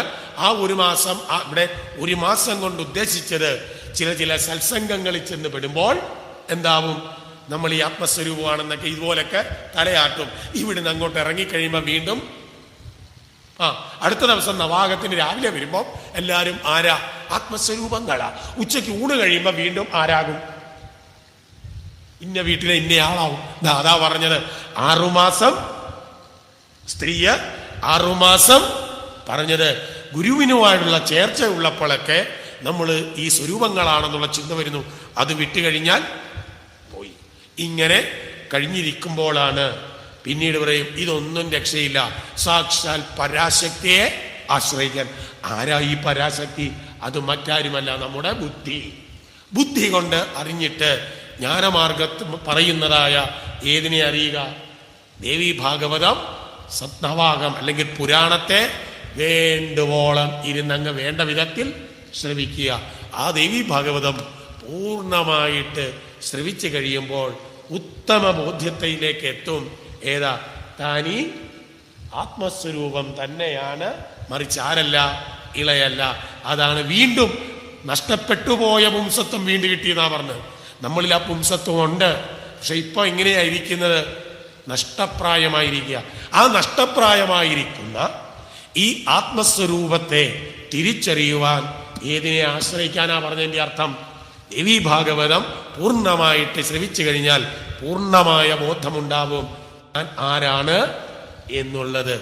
ആ 1 മാസം ഇവിടെ 1 മാസം കൊണ്ട് ഉദ്ദേശിച്ചത് ചില സത്സംഗങ്ങളിൽ ചെന്ന് പെടുമ്പോൾ എന്താവും? നമ്മൾ ഈ ആത്മസ്വരൂപമാണെന്നൊക്കെ ഇതുപോലൊക്കെ തലയാട്ടും. ഇവിടുന്ന് അങ്ങോട്ട് ഇറങ്ങിക്കഴിയുമ്പോൾ വീണ്ടും അടുത്ത ദിവസം നവാഗത്തിന് രാവിലെ വരുമ്പോൾ എല്ലാവരും ആരാ? ആത്മസ്വരൂപങ്ങളാ. ഉച്ചയ്ക്ക് ഊണ് കഴിയുമ്പോൾ വീണ്ടും ആരാകും? ഇന്ന വീട്ടിലെ ഇന്നയാളാവും. അതാ പറഞ്ഞത് 6 മാസം സ്ത്രീയെ 6 മാസം പറഞ്ഞത്. ഗുരുവിനുമായുള്ള ചേർച്ച ഉള്ളപ്പോഴൊക്കെ നമ്മൾ ഈ സ്വരൂപങ്ങളാണെന്നുള്ള ചിന്ത വരുന്നു. അത് വിട്ടുകഴിഞ്ഞാൽ പോയി. ഇങ്ങനെ കഴിഞ്ഞിരിക്കുമ്പോഴാണ് പിന്നീട് പറയും ഇതൊന്നും രക്ഷയില്ല, സാക്ഷാൽ പരാശക്തിയെ ആശ്രയിക്കാൻ. ആരാ ഈ പരാശക്തി? അത് മറ്റാരുമല്ല, നമ്മുടെ ബുദ്ധി. ബുദ്ധി കൊണ്ട് അറിഞ്ഞിട്ട് ജ്ഞാനമാർഗത്ത് പറയുന്നതായ ഏതിനെ അറിയുക? ദേവി ഭാഗവതം സത്നവാകം അല്ലെങ്കിൽ പുരാണത്തെ വേണ്ടുവോളം ഇരുന്നങ്ങ് വേണ്ട വിധത്തിൽ ശ്രവിക്കുക. ആ ദേവി ഭാഗവതം പൂർണ്ണമായിട്ട് ശ്രവിച്ചു കഴിയുമ്പോൾ ഉത്തമ ബോധ്യത്തിലേക്ക് എത്തും. ഏതാ? താനീ ആത്മസ്വരൂപം തന്നെയാണ്, മറിച്ച് ആരല്ല, ഇളയല്ല. അതാണ് വീണ്ടും നഷ്ടപ്പെട്ടുപോയ പുംസത്വം വീണ്ടും കിട്ടിയെന്നാ പറഞ്ഞത്. നമ്മളിൽ ആ പുംസത്വം ഉണ്ട്, പക്ഷെ ഇപ്പൊ എങ്ങനെയായിരിക്കുന്നത്? നഷ്ടപ്രായമായിരിക്കുക. ആ നഷ്ടപ്രായമായിരിക്കുന്ന ഈ ആത്മസ്വരൂപത്തെ തിരിച്ചറിയുവാൻ ഏതിനെ ആശ്രയിക്കാനാ പറഞ്ഞതിന്റെ അർത്ഥം? ദേവി ഭാഗവതം പൂർണ്ണമായിട്ട് ശ്രവിച്ചു കഴിഞ്ഞാൽ പൂർണ്ണമായ ബോധമുണ്ടാവും ഞാൻ ആരാണ് എന്നുള്ളത്.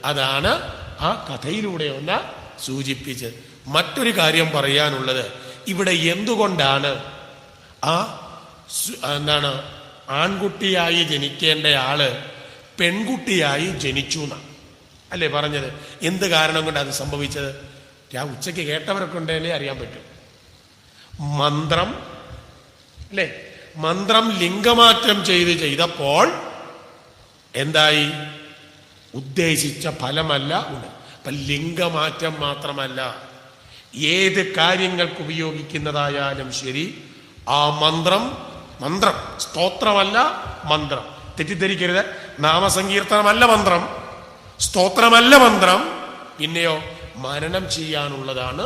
അതാണ് ആ കഥയിലൂടെ ഒന്ന് സൂചിപ്പിച്ചത്. മറ്റൊരു കാര്യം പറയാനുള്ളത്, ഇവിടെ എന്തുകൊണ്ടാണ് എന്താണ് ആൺകുട്ടിയായി ജനിക്കേണ്ട ആള് പെൺകുട്ടിയായി ജനിച്ചു എന്നാ അല്ലേ പറഞ്ഞത്? എന്ത് കാരണം കൊണ്ട് അത് സംഭവിച്ചത്? ഉച്ചയ്ക്ക് കേട്ടവരൊക്കെ ഉണ്ടെങ്കിലേ അറിയാൻ പറ്റും. മന്ത്രം അല്ലേ? മന്ത്രം ലിംഗമാറ്റം ചെയ്തപ്പോൾ എന്തായി? ഉദ്ദേശിച്ച ഫലമല്ല ഉണ്ട്. അപ്പൊ ലിംഗമാറ്റം മാത്രമല്ല, ഏത് കാര്യങ്ങൾക്ക് ഉപയോഗിക്കുന്നതായാലും ശരി, ആ മന്ത്രം സ്തോത്രമല്ല മന്ത്രം. തെറ്റിദ്ധരിക്കരുത്. നാമസങ്കീർത്തനമല്ല മന്ത്രം, സ്തോത്രമല്ല മന്ത്രം. പിന്നെയോ മനനം ചെയ്യാനുള്ളതാണ്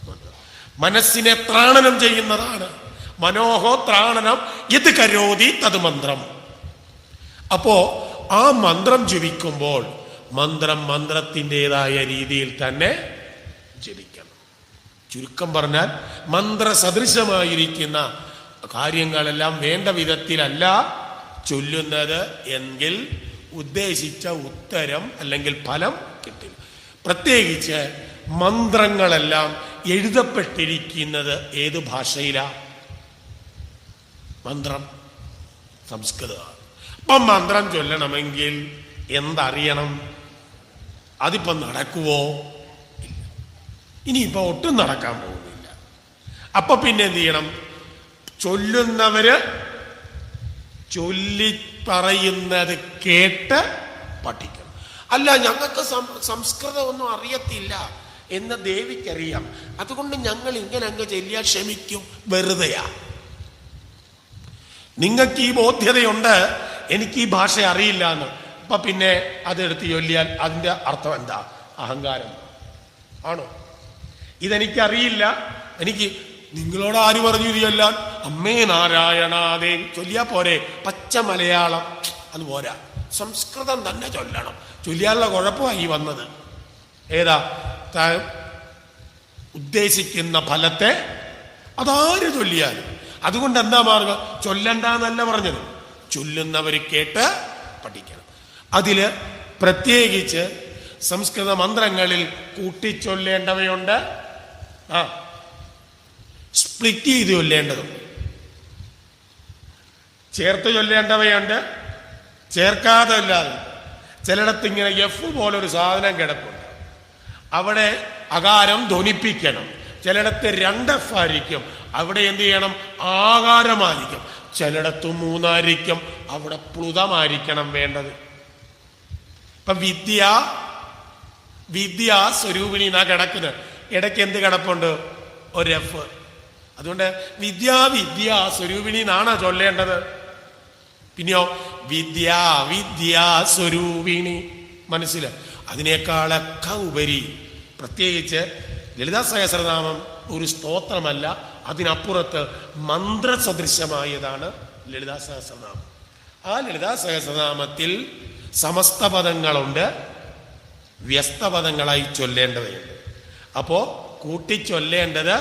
മന്ത്രം. മനസ്സിനെ ത്രാണനം ചെയ്യുന്നതാണ്. മനോഹോ ത്രാണനം യത് കരോതി തത് മന്ത്രം. അപ്പോ ആ മന്ത്രം ജപിക്കുമ്പോൾ മന്ത്രത്തിൻ്റെതായ രീതിയിൽ തന്നെ ജപിക്കണം. ചുരുക്കം പറഞ്ഞാൽ മന്ത്രസദൃശമായിരിക്കുന്ന കാര്യങ്ങളെല്ലാം വേണ്ട വിധത്തിലല്ല ചൊല്ലുന്നത് എങ്കിൽ ഉദ്ദേശിച്ച ഉത്തരം അല്ലെങ്കിൽ ഫലം കിട്ടില്ല. പ്രത്യേകിച്ച് മന്ത്രങ്ങളെല്ലാം എഴുതപ്പെട്ടിരിക്കുന്നത് ഏത് ഭാഷയിലാ? മന്ത്രം സംസ്കൃതമാണ്. അപ്പം മന്ത്രം ചൊല്ലണമെങ്കിൽ എന്തറിയണം? അതിപ്പം നടക്കുവോ? ഇല്ല. ഇനിയിപ്പോ ഒട്ടും നടക്കാൻ പോകുന്നില്ല. അപ്പൊ പിന്നെ എന്ത് ചെയ്യണം? ചൊല്ലുന്നവര് ചൊല്ലി പറയുന്നത് കേട്ട് പഠിക്കണം. അല്ല, ഞങ്ങൾക്ക് സംസ്കൃതമൊന്നും അറിയത്തില്ല എന്ന് ദേവിക്കറിയാം, അതുകൊണ്ട് ഞങ്ങൾ ഇങ്ങനെ അങ്ങ് ചൊല്ലിയാൽ ക്ഷമിക്കും. വെറുതെയാ. നിങ്ങൾക്ക് ഈ ബോധ്യതയുണ്ട് എനിക്ക് ഈ ഭാഷ അറിയില്ല എന്ന്. അപ്പൊ പിന്നെ അതെടുത്ത് ചൊല്ലിയാൽ അതിന്റെ അർത്ഥം എന്താ? അഹങ്കാരം ആണോ? ഇതെനിക്കറിയില്ല, എനിക്ക് നിങ്ങളോട് ആര് പറഞ്ഞു ചൊല്ലാൻ? അമ്മേ നാരായണാദേ ചൊല്ലിയാ പോരെ? പച്ച മലയാളം അത് പോരാ, സംസ്കൃതം തന്നെ ചൊല്ലണം. ചൊല്ലിയാലുള്ള കുഴപ്പമായി വന്നത് ഏതാ? ഉദ്ദേശിക്കുന്ന ഫലത്തെ അതാര് ചൊല്ലിയാലും. അതുകൊണ്ട് എന്താ മാർഗം? ചൊല്ലണ്ടെന്നല്ല പറഞ്ഞത്, ചൊല്ലുന്നവർ കേട്ട് പഠിക്കണം. അതില് പ്രത്യേകിച്ച് സംസ്കൃത മന്ത്രങ്ങളിൽ കൂട്ടിച്ചൊല്ലേണ്ടവയുണ്ട്, സ്പ്ലിറ്റ് ചെയ്ത് ചൊല്ലേണ്ടതുണ്ട്, ചേർത്ത് ചൊല്ലേണ്ടവയുണ്ട്, ചേർക്കാതെ അല്ലാതെ. ചിലയിടത്ത് ഇങ്ങനെ എഫ് പോലൊരു സാധനം കിടപ്പുണ്ട്, അവിടെ അകാരം ധ്വനിപ്പിക്കണം. ചിലയിടത്ത് 2 F ആയിരിക്കും, അവിടെ എന്ത് ചെയ്യണം? ആകാരമായിരിക്കും. ചിലയിടത്ത് 3 ആയിരിക്കും, അവിടെ പ്ലുതമായിരിക്കണം വേണ്ടത്. ഇപ്പൊ വിദ്യ സ്വരൂപിണി എന്നാ കിടക്കുന്നത്. ഇടയ്ക്ക് എന്ത് കിടപ്പുണ്ട്? ഒരു എഫ്. അതുകൊണ്ട് വിദ്യ സ്വരൂപിണി എന്നാണോ ചൊല്ലേണ്ടത്? പിന്നെയോ വിദ്യാ സ്വരൂപിണി. മനസ്സിലായി? അതിനേക്കാളൊക്കെ ഉപരി പ്രത്യേകിച്ച് ലളിതാ സഹസ്രനാമം ഒരു സ്തോത്രമല്ല, അതിനപ്പുറത്ത് മന്ത്രസദൃശമായതാണ് ലളിതാ സഹസ്രനാമം. ആ ലളിതാ സഹസ്രനാമത്തിൽ സമസ്ത പദങ്ങളുണ്ട്, വ്യസ്തപദങ്ങളായി ചൊല്ലേണ്ടതുണ്ട്. അപ്പോ കൂട്ടിച്ചൊല്ലേണ്ടത്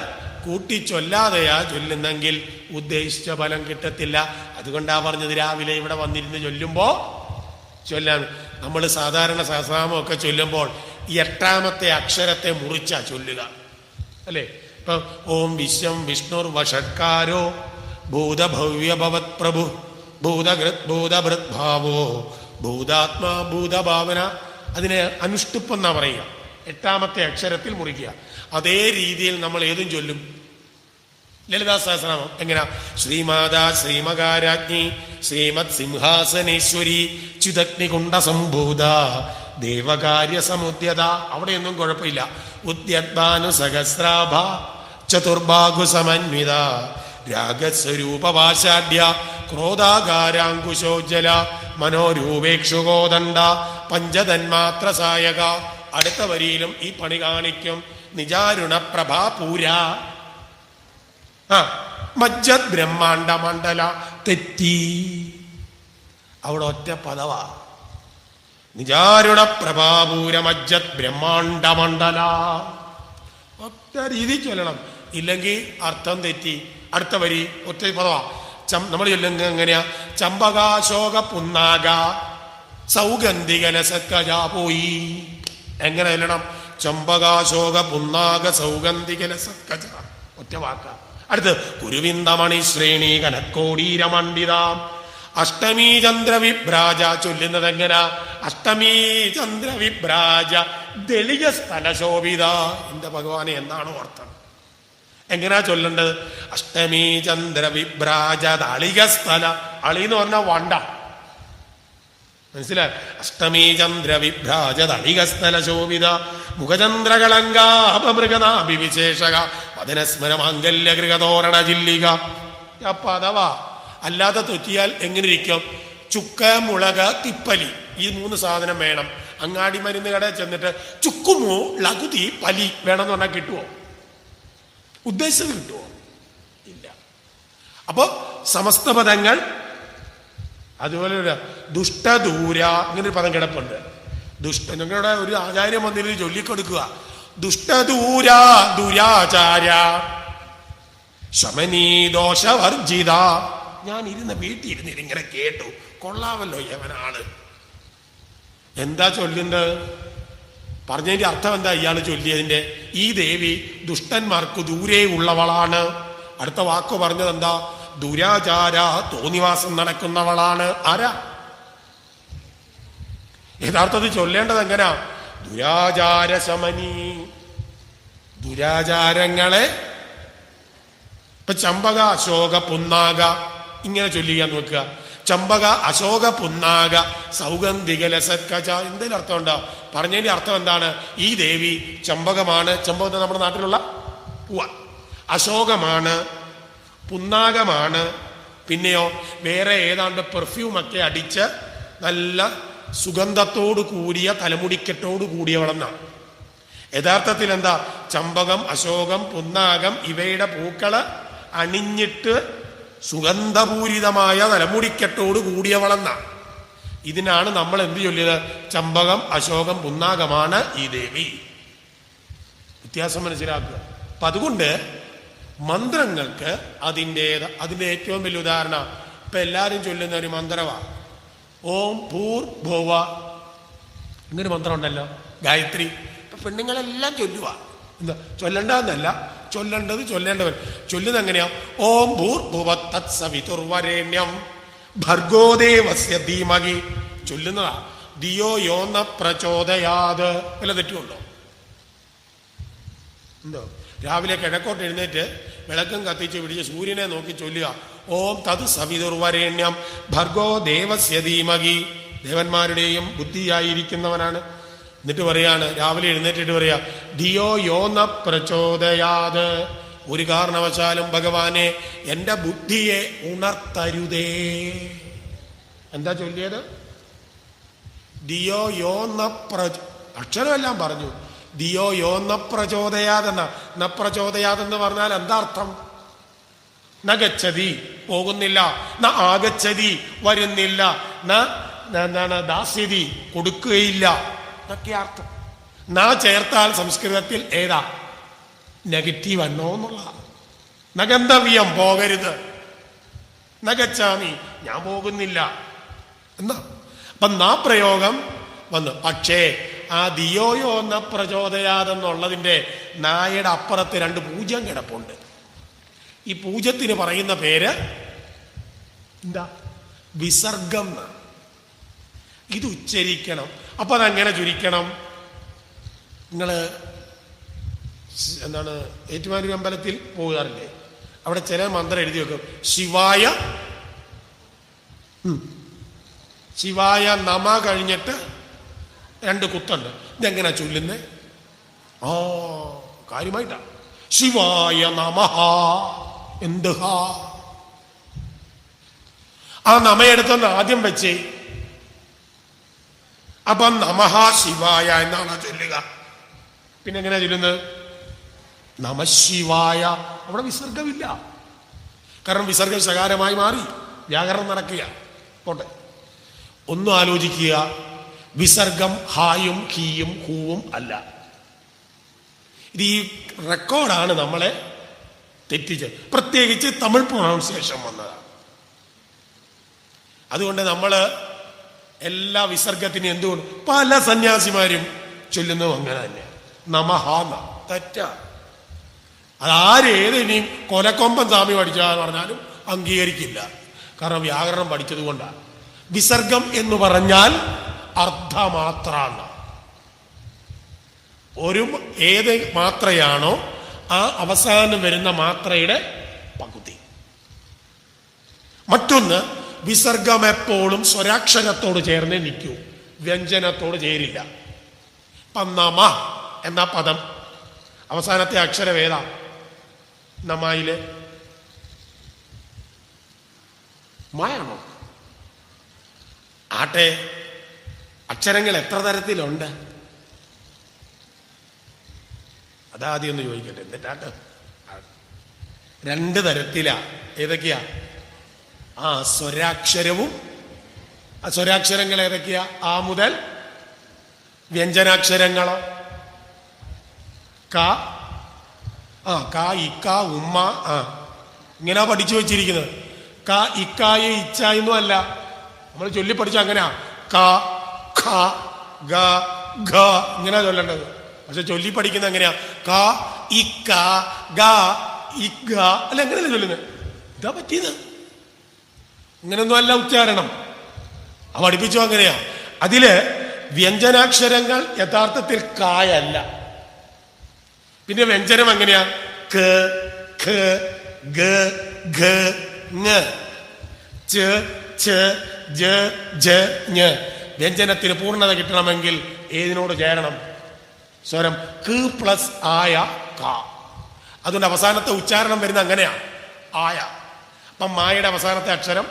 കൂട്ടിച്ചൊല്ലാതെയാ ചൊല്ലുന്നെങ്കിൽ ഉദ്ദേശിച്ച ഫലം കിട്ടത്തില്ല. അതുകൊണ്ടാ പറഞ്ഞത് രാവിലെ ഇവിടെ വന്നിരുന്ന് ചൊല്ലുമ്പോ ചൊല്ലാൻ. നമ്മൾ സാധാരണ സഹസ്രനാമമൊക്കെ ചൊല്ലുമ്പോൾ 8ാമത്തെ അക്ഷരത്തെ മുറിച്ചാ ചൊല്ലുക, അല്ലേ? ഇപ്പൊ ഓം വിശ്വം വിഷ്ണുർ വഷട്കാരോ ഭൂതഭവ്യ ഭവത് പ്രഭു ഭൂതകൃത് ഭൂതഭൃത് ഭാവോ ഭൂതാത്മാ ഭൂതഭാവന. അതിന് അനുഷ്ടുപ്പെന്നാ പറയുക. 8ാമത്തെ അക്ഷരത്തിൽ മുറിക്കുക. അതേ രീതിയിൽ നമ്മൾ ഏതും ചൊല്ലും. ലളിതാ സഹസ്രനാമം എങ്ങനെയാ? ശ്രീമാതാ ശ്രീമകാരാജ്ഞി ശ്രീമത് സിംഹാസനേശ്വരി ച്യുതഗ്നികുണ്ഡ സംഭൂത ദേവകാര്യ സമുദ്യത. അവിടെയൊന്നും കുഴപ്പമില്ല. ഉദ്യദ്ഭാനു സഹസ്രാഭ ചതുർബാഹു സമന്വിത രാഗസ്വരൂപവാശാഢ്യ ക്രോധാകാരാങ്കുശോജ്ജല മനോരൂപേക്ഷുകോദണ്ഡ പഞ്ചതന്മാത്ര സായക. അടുത്ത വരിയിലും ഈ പണി കാണിക്കും. നിജാരുണ പ്രഭാപൂര മജ്ജത് ബ്രഹ്മാണ്ട മണ്ഡല. തെറ്റി. അവിടെ ഒറ്റ പദവാ. നിജാരുണ പ്രഭാപൂര മജ്ജത് ബ്രഹ്മാണ്ട മണ്ഡല. ഒറ്റ രീതി ചൊല്ലണം, ഇല്ലെങ്കിൽ അർത്ഥം തെറ്റി. അടുത്ത വരി ഒറ്റ പദവാ. നമ്മൾ ചൊല്ലുന്നത് എങ്ങനെയാ? ചമ്പകാശോക പുന്നാക സൗഗന്ധികലസക്കജാ പോയി. എങ്ങനെ ചൊല്ലണം? ചമ്പകാശോക പുന്നാക സൗഗന്ധികലസക്കജ. ഒറ്റ വാക്ക. അടുത്ത് കുരുവിന്ദമണി ശ്രേണി കനക്കോടീരമണ്ഡിതാം അഷ്ടമീ ചന്ദ്രവിഭ്രാജ. ചൊല്ലുന്നത് എങ്ങനാ? അഷ്ടമീ ചന്ദ്രവിഭ്രാജ ദളിക സ്ഥലശോഭിത. എന്റെ ഭഗവാനെ, എന്താണോ അർത്ഥം? എങ്ങനെയാ ചൊല്ലേണ്ടത്? അഷ്ടമീ ചന്ദ്രവിഭ്രാജ ദളിക സ്ഥല. അളി എന്ന് പറഞ്ഞാൽ വണ്ട. മനസ്സിലായി? അഷ്ടമീ ചന്ദ്രവിഭ്രാജ ദളിക സ്ഥല ശോഭിത മുഖചന്ദ്രകളങ്കാപമൃഗനാഭിവിശേഷക വദനസ്മര മാംഗല്യ ഗൃഹതോരണ ജില്ലിക. അപ്പൊ അഥവാ അല്ലാതെ തെറ്റിയാൽ എങ്ങനെ ഇരിക്കും? ചുക്ക, മുളക്, തിപ്പലി, ഈ 3 സാധനം വേണം. അങ്ങാടി മരുന്ന് കടയിൽ ചെന്നിട്ട് ചുക്കുമോ ലഘുതി പലി വേണമെന്ന് പറഞ്ഞാൽ കിട്ടുമോ? ഉദ്ദേശിച്ചത് കിട്ടുമോ? ഇല്ല. അപ്പോ സമസ്ത പദങ്ങൾ. അതുപോലെ ദുഷ്ടദൂര ഇങ്ങനെ ഒരു പദം കിടപ്പുണ്ട്. ഞങ്ങളുടെ ഒരു ആചാര്യം വന്നിരുന്ന് ചൊല്ലിക്കൊടുക്കുക. ദുഷ്ടദൂര ദുരാചാര ശമനീ ദോഷവർജിത. ഞാൻ വീട്ടിൽ ഇരുന്നിട്ട് ഇങ്ങനെ കേട്ടു. കൊള്ളാമല്ലോ യവനാണ്. എന്താ ചൊല്ലുന്നത്? പറഞ്ഞതിന്റെ അർത്ഥം എന്താ ഇയാൾ ചൊല്ലിയതിന്റെ? ഈ ദേവി ദുഷ്ടന്മാർക്ക് ദൂരെ ഉള്ളവളാണ്. അടുത്ത വാക്ക് പറഞ്ഞത് എന്താ? ദുരാചാര തോന്നിവാസം നടക്കുന്നവളാണ്. ആരാ? യഥാർത്ഥത്തിൽ ചൊല്ലേണ്ടത് എങ്ങനാ? ദുരാചാര ശമനി. ദുരാചാരങ്ങളെ ഇപ്പൊ ചമ്പക അശോക പുന്നാക ഇങ്ങനെ ചൊല്ലിയാന്ന് വെക്കുക. ചമ്പക അശോക പുന്നാക സൗഗന്ധികലസക്കജ. എന്തെങ്കിലും അർത്ഥം ഉണ്ടോ? പറഞ്ഞതിന്റെ അർത്ഥം എന്താണ്? ഈ ദേവി ചമ്പകമാണ്. ചമ്പകം നമ്മുടെ നാട്ടിലുള്ള പൂവ. അശോകമാണ്, പുന്നാകമാണ്. പിന്നെയോ വേറെ ഏതാണ്ട് പെർഫ്യൂമൊക്കെ അടിച്ച് നല്ല സുഗന്ധത്തോടു കൂടിയ തലമുടിക്കെട്ടോട് കൂടിയവളെന്നാണ്. യഥാർത്ഥത്തിൽ എന്താ? ചമ്പകം, അശോകം, പുന്നാകം ഇവയുടെ പൂക്കള് അണിഞ്ഞിട്ട് സുഗന്ധപൂരിതമായ തലമുടിക്കെട്ടോട് കൂടിയവളെന്നാണ്. ഇതിനാണ് നമ്മൾ എന്ത് ചൊല്ലിയത്? ചമ്പകം, അശോകം, പുന്നാകമാണ് ഈ ദേവി. വ്യത്യാസം മനസ്സിലാക്കുക. അപ്പൊ അതുകൊണ്ട് മന്ത്രങ്ങൾക്ക് അതിൻ്റെ ഏറ്റവും വലിയ ഉദാഹരണം ഇപ്പൊ എല്ലാവരും ചൊല്ലുന്ന ഒരു മന്ത്രവാ ഓം ഭൂർ ഭുവ. ഇങ്ങനെ മന്ത്രം ഉണ്ടല്ലോ, ഗായത്രി. ഇപ്പൊ പെണ്ണുങ്ങളെല്ലാം ചൊല്ലുക. എന്താ ചൊല്ലണ്ടെന്നല്ല, ചൊല്ലേണ്ടവർ ചൊല്ലുന്നത് എങ്ങനെയാ? ഓം ഭൂർ ഭുവ തത്സവിതുർവരേണ്യം ഭർഗോദേവസ്യ ധീമഹി. ചൊല്ലുന്നതാ. ദിയോ യോന്ന പ്രചോദയാത്. വല്ല തെറ്റുണ്ടോ? എന്തോ രാവിലെ കിഴക്കോട്ട് എഴുന്നേറ്റ് വിളക്കം കത്തിച്ച് പിടിച്ച് സൂര്യനെ നോക്കി ചൊല്ലുക ഓം തത് സവിതുർവരേണ്യം ഭർഗോ ദേവസ്യ ധീമഹി. ദേവന്മാരുടെയും ബുദ്ധിയായിരിക്കുന്നവനാണ്. എന്നിട്ട് പറയാണ്, രാവിലെ എഴുന്നേറ്റിട്ട് പറയാ, ധിയോ യോ ന പ്രചോദയാത്, ഒരു കാരണവശാലും ഭഗവാനെ എന്റെ ബുദ്ധിയെ ഉണർത്തരുതേ. എന്താ ചൊല്ലിയത്? ധിയോ യോ ന അക്ഷരമെല്ലാം പറഞ്ഞു. ധിയോ യോ ന പ്രചോദയാതെന്ന, ന പ്രചോദയാതെന്ന് പറഞ്ഞാൽ എന്താ അർത്ഥം? ന ഗച്ഛതി പോകുന്നില്ല, ന ആഗച്ഛതി വരുന്നില്ല, ന ദാസ്യതി കൊടുക്കുകയില്ല എന്നൊക്കെ അർത്ഥം. ന ചേർത്താൽ സംസ്കൃതത്തിൽ ഏതാ? നെഗറ്റീവ് എന്നോ എന്നുള്ള. നഗന്ധവ്യം പോകരുത്, നഗച്ഛാമി ഞാൻ പോകുന്നില്ല എന്നാ. അപ്പൊ നാ പ്രയോഗം വന്നു. പക്ഷേ ആ ധിയോയോ എന്ന പ്രചോദയാതെന്നുള്ളതിന്റെ നായയുടെ അപ്പുറത്ത് 2 പൂജ്യം കിടപ്പുണ്ട്. ഈ പൂജ്യത്തിന് പറയുന്ന പേര് എന്താ? വിസർഗം. ഇത് ഉച്ചരിക്കണം. അപ്പൊ അതെങ്ങനെ ചുരുക്കണം? നിങ്ങള് എന്താണ് ഏറ്റുമാനൂർ അമ്പലത്തിൽ പോകാറില്ലേ? അവിടെ ചില മന്ത്രം എഴുതി വെക്കും. ശിവായ നമ കഴിഞ്ഞിട്ട് 2 കുത്തുണ്ട്. ഇതെങ്ങനെ ചൊല്ലുന്നേ? കാര്യമായിട്ടാ. ശിവായ നമഃ. എന്ത് ഹാ? ആ നമയെടുത്തൊന്ന് ആദ്യം വെച്ചേ. അപ്പം നമഃ ശിവായ എന്നാണ് ചൊല്ലുക. പിന്നെ എങ്ങനെയാ ചൊല്ലുന്നത്? നമശിവായ. അവിടെ വിസർഗമില്ല. കാരണം വിസർഗം ശകാരമായി മാറി, വ്യാകരണം നടക്കുക. പോട്ടെ, ഒന്നും ആലോചിക്കുക. വിസർഗം ഹായും ഹീയും ഹൂവും അല്ല. ഇത് ഈ റെക്കോർഡാണ് നമ്മളെ തെറ്റിച്ച്, പ്രത്യേകിച്ച് തമിഴ് പ്രൊണൗൺസിയേഷൻ വന്നതാണ്. അതുകൊണ്ട് നമ്മള് എല്ലാ വിസർഗത്തിനും എന്തുകൊണ്ട് പല സന്യാസിമാരും ചൊല്ലുന്നു അങ്ങനെ തന്നെ. നമഹ തെറ്റാ. അതാരേതിനെയും കൊലക്കൊമ്പൻ സ്വാമി പഠിച്ചാന്ന് പറഞ്ഞാലും അംഗീകരിക്കില്ല. കാരണം വ്യാകരണം പഠിച്ചത് കൊണ്ടാണ്. വിസർഗം എന്ന് പറഞ്ഞാൽ അർദ്ധമാത്ര. ഒരു ഏത് മാത്രയാണോ ആ അവസാനം വരുന്ന മാത്രയുടെ പകുതി. മറ്റൊന്ന്, വിസർഗം എപ്പോഴും സ്വരാക്ഷരത്തോട് ചേർന്നേ നിൽക്കൂ, വ്യഞ്ജനത്തോട് ചേരില്ല. ഇപ്പം നമ എന്ന പദം അവസാനത്തെ അക്ഷരം ഏതാ? നമയില് മായാണോ? ആട്ടെ, അക്ഷരങ്ങൾ എത്ര തരത്തിലുണ്ട്? അതാദ്യം ഒന്ന് ചോദിക്കട്ടെ. എന്നിട്ടാട്ട് 2 തരത്തിലാ. ഏതൊക്കെയാ? സ്വരാക്ഷരവും. സ്വരാക്ഷരങ്ങൾ ഏതൊക്കെയാ? ആ മുതൽ വ്യഞ്ജനാക്ഷരങ്ങളോ? ക, ഇക്ക, ഉമ്മ. ഇങ്ങനെ പഠിച്ചു വെച്ചിരിക്കുന്നത്. ക, ഇക്കായ, ഇച്ചായൊന്നും അല്ല. നമ്മൾ ചൊല്ലി പഠിച്ച അങ്ങനെയാ. ക, ഖ, ഗ, ഘ ഇങ്ങനെ ചൊല്ലേണ്ടത്. പക്ഷെ ചൊല്ലി പഠിക്കുന്ന എങ്ങനെയാ? ക, ഇക്ക, ഗ, ഇഗ അല്ല, എങ്ങനെയല്ലേ ചൊല്ലുന്നത്? ഇതാ പറ്റിയത്. ഇങ്ങനൊന്നും അല്ല ഉച്ചാരണം. പഠിപ്പിച്ചു അങ്ങനെയാ. അതില് വ്യഞ്ജനാക്ഷരങ്ങൾ യഥാർത്ഥത്തിൽ കായല്ല. പിന്നെ വ്യഞ്ജനം എങ്ങനെയാ? ക, ഖ, ഗ, ഘ, ങ, ച, ഛ, ജ, ജ, ഞ. വ്യഞ്ജനത്തിന് പൂർണ്ണത കിട്ടണമെങ്കിൽ ഏതിനോട് ചേരണം? സ്വരം ക പ്ലസ് ആയ ക. അതുകൊണ്ട് അവസാനത്തെ ഉച്ചാരണം വരുന്ന അങ്ങനെയാ, ആയ. അപ്പം മായയുടെ അവസാനത്തെ അക്ഷരം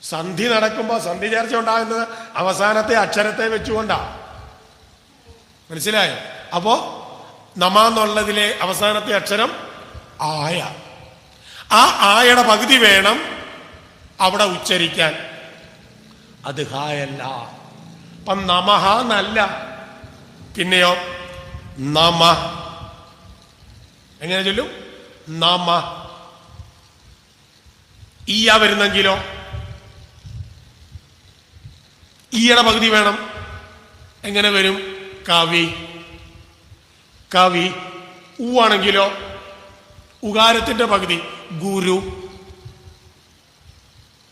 സന്ധി നടക്കുമ്പോൾ സന്ധി ചേർച്ച ഉണ്ടാകുന്നത് അവസാനത്തെ അക്ഷരത്തെ വെച്ചുകൊണ്ടാ. മനസ്സിലായോ? അപ്പോ നമ എന്നുള്ളതിലെ അവസാനത്തെ അക്ഷരം ആയ. ആ ആയയുടെ പകുതി വേണം അവിടെ ഉച്ചരിക്കാൻ. അത് ഹായല്ല. അപ്പം നമഹ എന്നല്ല. പിന്നെയോ നമ. എങ്ങനെ ചൊല്ലും? നമ. ഈയ വരുന്നെങ്കിലോ ഈയുടെ പകുതി വേണം. എങ്ങനെ വരും? കവി. കവി. ഊവാണെങ്കിലോ ഉകാരത്തിന്റെ പകുതി ഗുരു.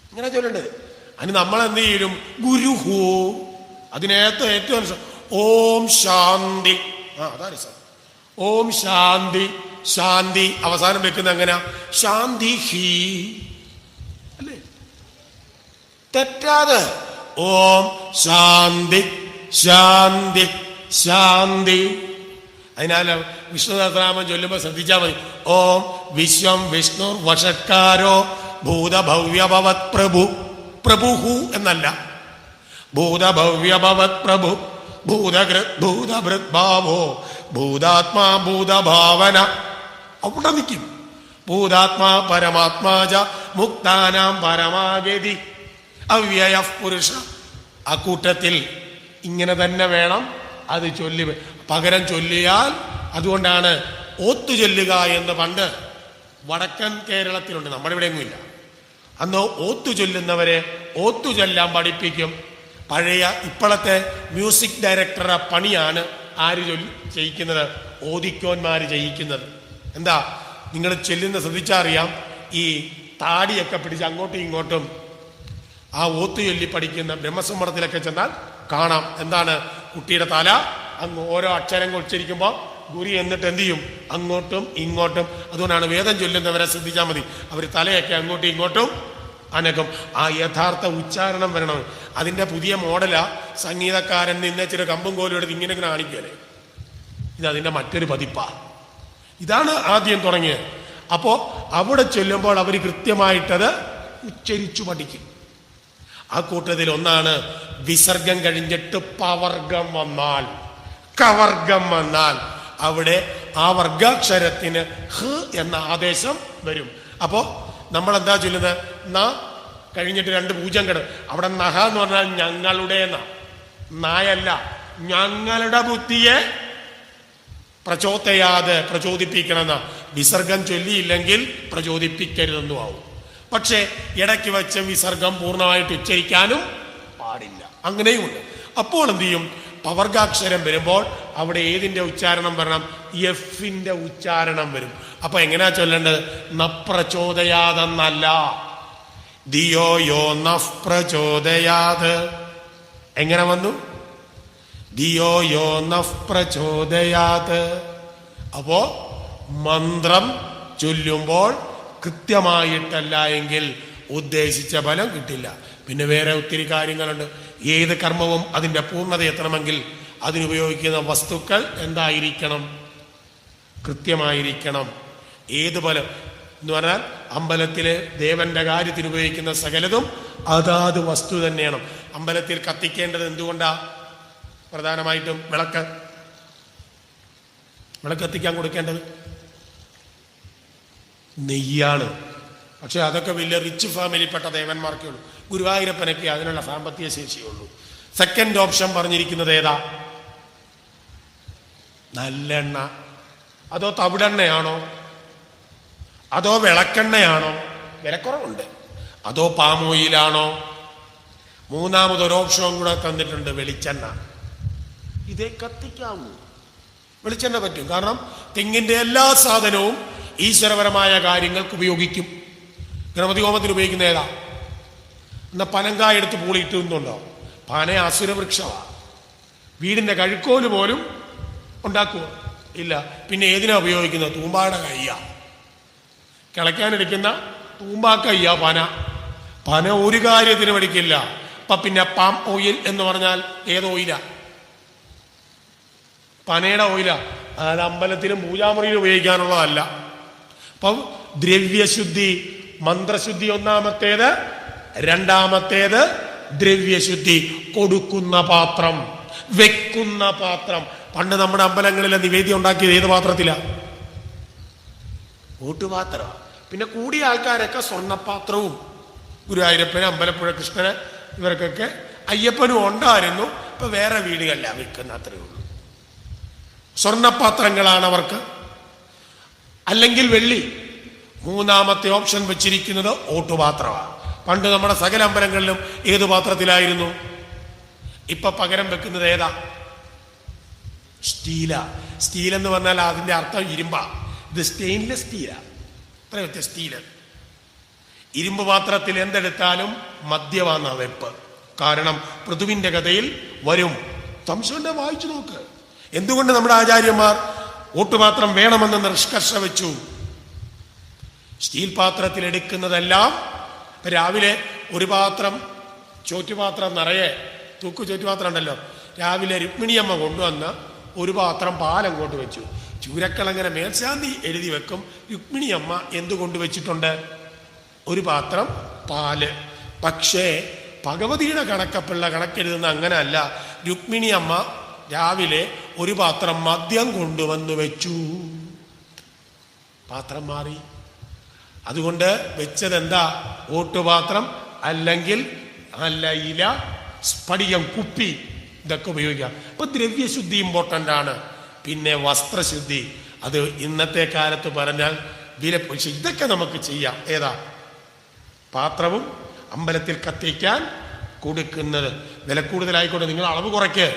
ഇങ്ങനെ ചൊല്ലേണ്ടത്. അതിന് നമ്മൾ എന്ത് ചെയ്യും? ഗുരുഹു. ഏറ്റവും ഓം ശാന്തി. അതാണ് ഓം ശാന്തി. ശാന്തി അവസാനം വെക്കുന്ന എങ്ങനെയാ? ശാന്തി ഹി അല്ലേ? തെറ്റാതെ ഓം ശാന്തി ശാന്തി ശാന്തി. അതിനാൽ വിഷ്ണു സഹസ്രനാമം ചൊല്ലുമ്പോൾ ശ്രദ്ധിച്ചാൽ മതി. ഓം വിശ്വം വിഷ്ണു വഷത്കാരോ ഭൂതഭവ്യഭവത് പ്രഭു. പ്രഭുഹു എന്നല്ല, ഭൂതഭവ്യഭവത് പ്രഭു ഭൂതകൃത് ഭൂതഭൃത് ഭാവോ ഭൂതാത്മാ ഭൂതഭാവന. അവിടെ നിൽക്കും. ഭൂതാത്മാ പരമാത്മാജ മുക്താനാം പരമാഗതി അവ്യയ പുരുഷ. ആ കൂട്ടത്തിൽ ഇങ്ങനെ തന്നെ വേണം അത് ചൊല്ലി. പകരം ചൊല്ലിയാൽ, അതുകൊണ്ടാണ് ഓത്തു ചൊല്ലുക എന്ന് പണ്ട് വടക്കൻ കേരളത്തിലുണ്ട്, നമ്മുടെ ഇവിടെയൊന്നുമില്ല. അന്ന് ഓത്തു ചൊല്ലുന്നവരെ ഓത്തു ചൊല്ലാൻ പഠിപ്പിക്കും. പഴയ ഇപ്പോഴത്തെ മ്യൂസിക് ഡയറക്ടറുടെ പണിയാണ് ആര് ചെയ്യിക്കുന്നത്? ഓദിക്കോന്മാര് ചെയ്യിക്കുന്നത്. എന്താ, നിങ്ങൾ ചെല്ലുന്ന ശ്രദ്ധിച്ചറിയാം, ഈ താടിയൊക്കെ പിടിച്ച് അങ്ങോട്ടും ഇങ്ങോട്ടും ആ ഓത്തു ചൊല്ലി പഠിക്കുന്ന ബ്രഹ്മസമ്മർദ്ദത്തിലൊക്കെ ചെന്നാൽ കാണാം. എന്താണ്, കുട്ടിയുടെ തല അങ്ങ് ഓരോ അക്ഷരങ്ങൾ ഉച്ചരിക്കുമ്പോൾ ഗുരു എന്നിട്ട് എന്ത് ചെയ്യും? അങ്ങോട്ടും ഇങ്ങോട്ടും. അതുകൊണ്ടാണ് വേദം ചൊല്ലുന്നവരെ ശ്രദ്ധിച്ചാൽ മതി, അവർ തലയൊക്കെ അങ്ങോട്ടും ഇങ്ങോട്ടും അനക്കും. ആ യഥാർത്ഥ ഉച്ചാരണം വരണം. അതിൻ്റെ പുതിയ മോഡലാ സംഗീതക്കാരൻ നിന്നെ ചില കമ്പും കോലും എടുത്ത് ഇങ്ങനെ കാണിക്കല്ലേ. ഇത് അതിൻ്റെ മറ്റൊരു പതിപ്പാ. ഇതാണ് ആദ്യം തുടങ്ങിയത്. അപ്പോൾ അവിടെ ചൊല്ലുമ്പോൾ അവർ കൃത്യമായിട്ടത് ഉച്ചരിച്ചു പഠിക്കും. ആ കൂട്ടത്തിൽ ഒന്നാണ് വിസർഗം കഴിഞ്ഞിട്ട് പവർഗം വന്നാൽ, കവർഗം വന്നാൽ അവിടെ ആ വർഗാക്ഷരത്തിന് ഹ് എന്ന ആദേശം വരും. അപ്പോ നമ്മൾ എന്താ ചൊല്ലുന്നത്? ന കഴിഞ്ഞിട്ട് 2 പൂജ്യം കിട. അവിടെ നഹ എന്ന് പറഞ്ഞാൽ ഞങ്ങളുടെ നായല്ല, ഞങ്ങളുടെ ബുദ്ധിയെ പ്രചോദയാതെ പ്രചോദിപ്പിക്കണമെന്ന. വിസർഗം ചൊല്ലിയില്ലെങ്കിൽ പ്രചോദിപ്പിക്കരുതെന്നും ആവും. പക്ഷേ ഇടയ്ക്ക് വെച്ച് വിസർഗം പൂർണ്ണമായിട്ട് ഉച്ചരിക്കാനും പാടില്ല, അങ്ങനെയുമുണ്ട്. അപ്പോൾ എന്ത് ചെയ്യും? പവർഗാക്ഷരം വരുമ്പോൾ അവിടെ ഏതിന്റെ ഉച്ചാരണം വരണം? എഫിന്റെ ഉച്ചാരണം വരും. അപ്പൊ എങ്ങനെയാ ചൊല്ലേണ്ടത്? നപ്രചോദയാതെന്നല്ല, ദിയോ യോ നഫ് പ്രചോദയാത്. എങ്ങനെ വന്നു? ദിയോ യോ നഫ് പ്രചോദയാത്. അപ്പോ മന്ത്രം ചൊല്ലുമ്പോൾ കൃത്യമായിട്ടല്ല എങ്കിൽ ഉദ്ദേശിച്ച ഫലം കിട്ടില്ല. പിന്നെ വേറെ ഒത്തിരി കാര്യങ്ങളുണ്ട്. ഏത് കർമ്മവും അതിൻ്റെ പൂർണ്ണത എത്തണമെങ്കിൽ അതിനുപയോഗിക്കുന്ന വസ്തുക്കൾ എന്തായിരിക്കണം? കൃത്യമായിരിക്കണം. ഏത് ഫലം എന്ന് പറഞ്ഞാൽ അമ്പലത്തിലെ ദേവന്റെ കാര്യത്തിന് ഉപയോഗിക്കുന്ന സകലതും അതാത് വസ്തു തന്നെയാണ്. അമ്പലത്തിൽ കത്തിക്കേണ്ടത് എന്തുകൊണ്ടാ? പ്രധാനമായിട്ടും വിളക്ക് കത്തിക്കാൻ കൊടുക്കേണ്ടത് നെയ്യാണ്. പക്ഷെ അതൊക്കെ വലിയ റിച്ച് ഫാമിലിപ്പെട്ട ദേവന്മാർക്കേ ഉള്ളൂ. ഗുരുവായൂരപ്പനൊക്കെ അതിനുള്ള സാമ്പത്തിക ശേഷിയുള്ളൂ. സെക്കൻഡ് ഓപ്ഷൻ പറഞ്ഞിരിക്കുന്നത് ഏതാ? നല്ലെണ്ണ. അതോ തവിടെണ്ണയാണോ? അതോ വിളക്കെണ്ണയാണോ? വിലക്കുറവുണ്ട്. അതോ പാം ഓയിലാണോ? മൂന്നാമതൊരു ഓപ്ഷൻ കൂടെ തന്നിട്ടുണ്ട്, വെളിച്ചെണ്ണ. ഇതേ കത്തിക്കാവൂ. വെളിച്ചെണ്ണ പറ്റും. കാരണം തെങ്ങിന്റെ എല്ലാ സാധനവും ഈശ്വരപരമായ കാര്യങ്ങൾക്ക് ഉപയോഗിക്കും. ഗണപതി ഹോമത്തിന് ഉപയോഗിക്കുന്ന ഏതാ? എന്നാ പനങ്കായ എടുത്ത് പൂളിയിട്ടുണ്ടോ? പന അസുരവൃക്ഷമാണ്. വീടിന്റെ കഴുക്കോല് പോലും ഉണ്ടാക്കുക ഇല്ല. പിന്നെ ഏതിനാ ഉപയോഗിക്കുന്നത്? തൂമ്പായുടെ കയ്യ, കിളയ്ക്കാനെടുക്കുന്ന തൂമ്പാക്കയ്യ പന ഒരു കാര്യത്തിനും എടുക്കില്ല. അപ്പൊ പിന്നെ പാം ഓയിൽ എന്ന് പറഞ്ഞാൽ ഏത് ഓയില? പനയുടെ ഓയില. അത് അമ്പലത്തിലും പൂജാമുറിയിലും ഉപയോഗിക്കാനുള്ളതല്ല. അപ്പം ദ്രവ്യശുദ്ധി, മന്ത്രശുദ്ധി ഒന്നാമത്തേത്. രണ്ടാമത്തേത് ദ്രവ്യശുദ്ധി. കൊടുക്കുന്ന പാത്രം, വെക്കുന്ന പാത്രം. പണ്ട് നമ്മുടെ അമ്പലങ്ങളിലെ നിവേദ്യം ഉണ്ടാക്കിയത് ഏത് പാത്രത്തിലാണ്? ഓട്ടുപാത്രമാണ്. പിന്നെ കൂടിയ ആൾക്കാരൊക്കെ സ്വർണ്ണപാത്രവും. ഗുരുവായൂരപ്പന്, അമ്പലപ്പുഴ കൃഷ്ണന്, ഇവർക്കൊക്കെ അയ്യപ്പനും ഉണ്ടായിരുന്നു. ഇപ്പൊ വേറെ വീടുകളിലാണ് വെക്കുന്ന, അത്രയേ ഉള്ളൂ. സ്വർണ്ണപാത്രങ്ങളാണ് അവർക്ക്, അല്ലെങ്കിൽ വെള്ളി. മൂന്നാമത്തെ ഓപ്ഷൻ വെച്ചിരിക്കുന്നത് ഓട്ടുപാത്രമാണ്. പണ്ട് നമ്മുടെ സകല അമ്പലങ്ങളിലും ഏത് പാത്രത്തിലായിരുന്നു? ഇപ്പൊ പകരം വെക്കുന്നത് ഏതാ? സ്റ്റീല. സ്റ്റീൽ എന്ന് പറഞ്ഞാൽ അതിന്റെ അർത്ഥം ഇരുമ്പാ. ഇത് സ്റ്റെയിൻലെസ് സ്റ്റീലാ. അത്ര വ്യത്യാസം. സ്റ്റീല് ഇരുമ്പ് പാത്രത്തിൽ എന്തെടുത്താലും മദ്യമാന്ന വെപ്പ്. കാരണം പൃഥുവിന്റെ കഥയിൽ വരും. സംശയം വായിച്ചു നോക്ക്. എന്തുകൊണ്ട് നമ്മുടെ ആചാര്യന്മാർ ഓട്ടുപാത്രം വേണമെന്ന് നിഷ്കർഷ വെച്ചു? സ്റ്റീൽ പാത്രത്തിൽ എടുക്കുന്നതെല്ലാം രാവിലെ ഒരു പാത്രം ചോറ്റുപാത്രം നിറയെ തൂക്കു ചോറ്റുപാത്രം ഉണ്ടല്ലോ. രാവിലെ രുക്മിണിയമ്മ കൊണ്ടുവന്ന ഒരു പാത്രം പാലങ്ങോട്ട് വെച്ചു. ചൂരക്കളങ്ങനെ മേൽശാന്തി എഴുതി വെക്കും. രുക്മിണിയമ്മ എന്ത് കൊണ്ടുവച്ചിട്ടുണ്ട്? ഒരു പാത്രം പാല്. പക്ഷേ ഭഗവതിയുടെ കണക്കപ്പിള്ള കണക്കെഴുതുന്ന അങ്ങനെയല്ല. രുക്മിണിയമ്മ രാവിലെ ഒരു പാത്രം മദ്യം കൊണ്ടുവന്ന് വെച്ചു. പാത്രം മാറി. അതുകൊണ്ട് വെച്ചത് എന്താ? ഓട്ടുപാത്രം, അല്ലെങ്കിൽ നല്ല ഇല, സ്ഫടികം, കുപ്പി, ഇതൊക്കെ ഉപയോഗിക്കാം. അപ്പൊ ദ്രവ്യശുദ്ധി ഇമ്പോർട്ടൻ്റ് ആണ്. പിന്നെ വസ്ത്രശുദ്ധി, അത് ഇന്നത്തെ കാലത്ത് പറഞ്ഞാൽ വില. പക്ഷെ ഇതൊക്കെ നമുക്ക് ചെയ്യാം. ഏതാ? പാത്രവും അമ്പലത്തിൽ കത്തിക്കാൻ കൊടുക്കുന്നത് വില കൂടുതലായിക്കോട്ടെ, നിങ്ങൾ അളവ് കുറയ്ക്ക്.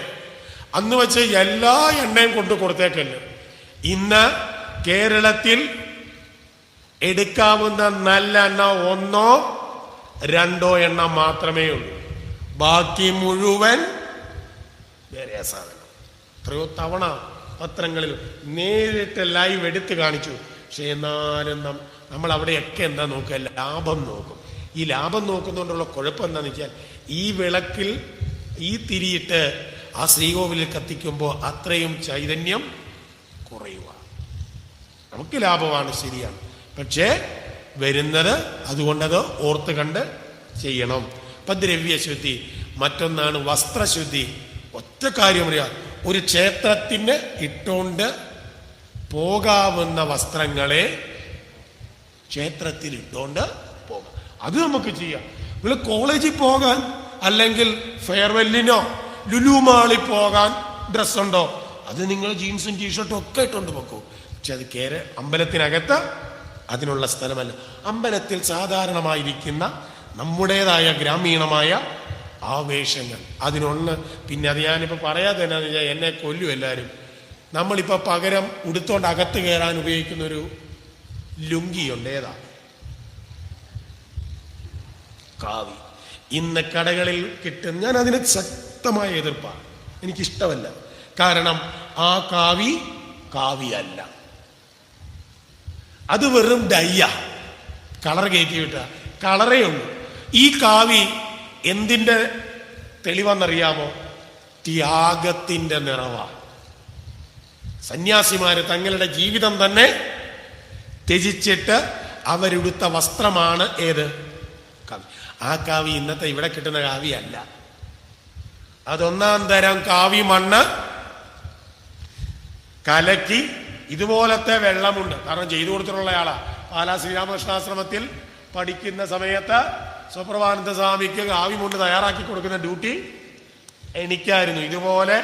അന്ന് വെച്ച് എല്ലാ എണ്ണയും കൊണ്ട് കൊടുത്തേക്കല്ല. ഇന്ന് കേരളത്തിൽ എടുക്കാവുന്ന നല്ല എണ്ണ 1 2 എണ്ണ മാത്രമേ ഉള്ളൂ. ബാക്കി മുഴുവൻ വേറെ സാധനം. എത്രയോ തവണ പത്രങ്ങളിൽ നേരിട്ട് ലൈവ് എടുത്ത് കാണിച്ചു. പക്ഷെ എന്നാലും നമ്മൾ അവിടെയൊക്കെ എന്താ നോക്കുക? ലാഭം നോക്കും. ഈ ലാഭം നോക്കുന്നതുകൊണ്ടുള്ള കുഴപ്പം എന്താണെന്ന് വെച്ചാൽ, ഈ വിളക്കിൽ ഈ തിരിയിട്ട് ആ ശ്രീകോവിലിൽ കത്തിക്കുമ്പോൾ അത്രയും ചൈതന്യം കുറയുക. നമുക്ക് ലാഭമാണ്, ശരിയാണ്. പക്ഷേ വരുന്നത് അതുകൊണ്ടത് ഓർത്ത് കണ്ട് ചെയ്യണം. അപ്പൊ ദ്രവ്യശുദ്ധി. മറ്റൊന്നാണ് വസ്ത്രശുദ്ധി. ഒറ്റ കാര്യം അറിയാം, ഒരു ക്ഷേത്രത്തിന് ഇട്ടുകൊണ്ട് പോകാവുന്ന വസ്ത്രങ്ങളെ ക്ഷേത്രത്തിൽ ഇട്ടുകൊണ്ട് പോകാം. അത് നമുക്ക് ചെയ്യാം. നിങ്ങൾ കോളേജിൽ പോകാൻ, അല്ലെങ്കിൽ ഫെയർവെല്ലിനോ ലുലു മാളിൽ പോകാൻ ഡ്രസ്സുണ്ടോ? അത് നിങ്ങൾ ജീൻസും ടീഷർട്ടും ഒക്കെ ഇട്ടുകൊണ്ട് പോക്കൂ. പക്ഷെ അത് അമ്പലത്തിനകത്ത് അതിനുള്ള സ്ഥലമല്ല. അമ്പലത്തിൽ സാധാരണമായിരിക്കുന്ന നമ്മുടേതായ ഗ്രാമീണമായ ആവേശങ്ങൾ അതിനൊന്ന്. പിന്നെ അത് ഞാനിപ്പോൾ പറയാതെ തന്നെ എന്നെ കൊല്ലും എല്ലാവരും. നമ്മളിപ്പോൾ പകരം ഉടുത്തോണ്ട് അകത്ത് കയറാൻ ഉപയോഗിക്കുന്ന ഒരു ലുങ്കിയുണ്ട്. ഏതാ? കാവി. ഇന്ന് കടകളിൽ കിട്ടും. ഞാൻ അതിന് ശക്തമായ എതിർപ്പാണ്. എനിക്കിഷ്ടമല്ല. കാരണം ആ കാവിയല്ല, അത് വെറും ഡയ്യ, കളർ കയറ്റി വിട്ട കളറേ ഉള്ളൂ. ഈ കാവി എന്തിൻ്റെ തെളിവെന്നറിയാമോ? ത്യാഗത്തിന്റെ നിറവാ. സന്യാസിമാര് തങ്ങളുടെ ജീവിതം തന്നെ ത്യജിച്ചിട്ട് അവരെടുത്ത വസ്ത്രമാണ് ഏത്? കാവി. ആ കാവി ഇന്നത്തെ ഇവിടെ കിട്ടുന്ന കാവിയല്ല. അതൊന്നാം തരം കാവി മണ്ണ് കലക്കി ഇതുപോലത്തെ വെള്ളമുണ്ട്. കാരണം ചെയ്തു കൊടുത്തിട്ടുള്ള ആളാ. പാലാ ശ്രീരാമകൃഷ്ണാശ്രമത്തിൽ പഠിക്കുന്ന സമയത്ത് സുപ്രഭാനന്ദ സ്വാമിക്ക് കാവി മുണ്ട് തയ്യാറാക്കി കൊടുക്കുന്ന ഡ്യൂട്ടി എനിക്കായിരുന്നു. ഇതുപോലെ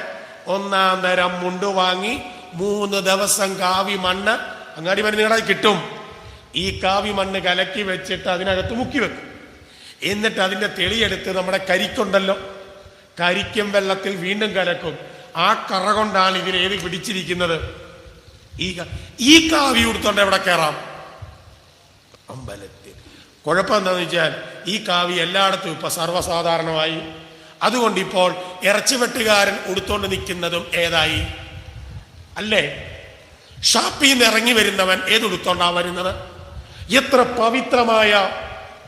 ഒന്നാം തരം മുണ്ട് വാങ്ങി 3 ദിവസം കാവി മണ്ണ് അങ്ങാടി മരുന്നുകളായി കിട്ടും. ഈ കാവി മണ്ണ് കലക്കി വെച്ചിട്ട് അതിനകത്ത് മുക്കി വെക്കും. എന്നിട്ട് അതിന്റെ തെളിയെടുത്ത് നമ്മുടെ കരിക്കുണ്ടല്ലോ, കരിക്കും വെള്ളത്തിൽ വീണ്ടും കലക്കും. ആ കറ കൊണ്ടാണ് ഇതിലേത് പിടിച്ചിരിക്കുന്നത്. ഈ കാവി കൊടുത്തോണ്ട് എവിടെ കയറാം? അമ്പലത്തിൽ. കുഴപ്പം എന്താണെന്ന് വെച്ചാൽ ഈ കാവി എല്ലായിടത്തും ഇപ്പൊ സർവ്വസാധാരണമായി. അതുകൊണ്ട് ഇപ്പോൾ ഇറച്ചിവെട്ടുകാരൻ ഉടുത്തോണ്ട് നിൽക്കുന്നതും ഏതായി? അല്ലേ? ഷാപ്പിൽ നിന്ന് ഇറങ്ങി വരുന്നവൻ ഏതുടുത്തോണ്ടാ വരുന്നത്? എത്ര പവിത്രമായ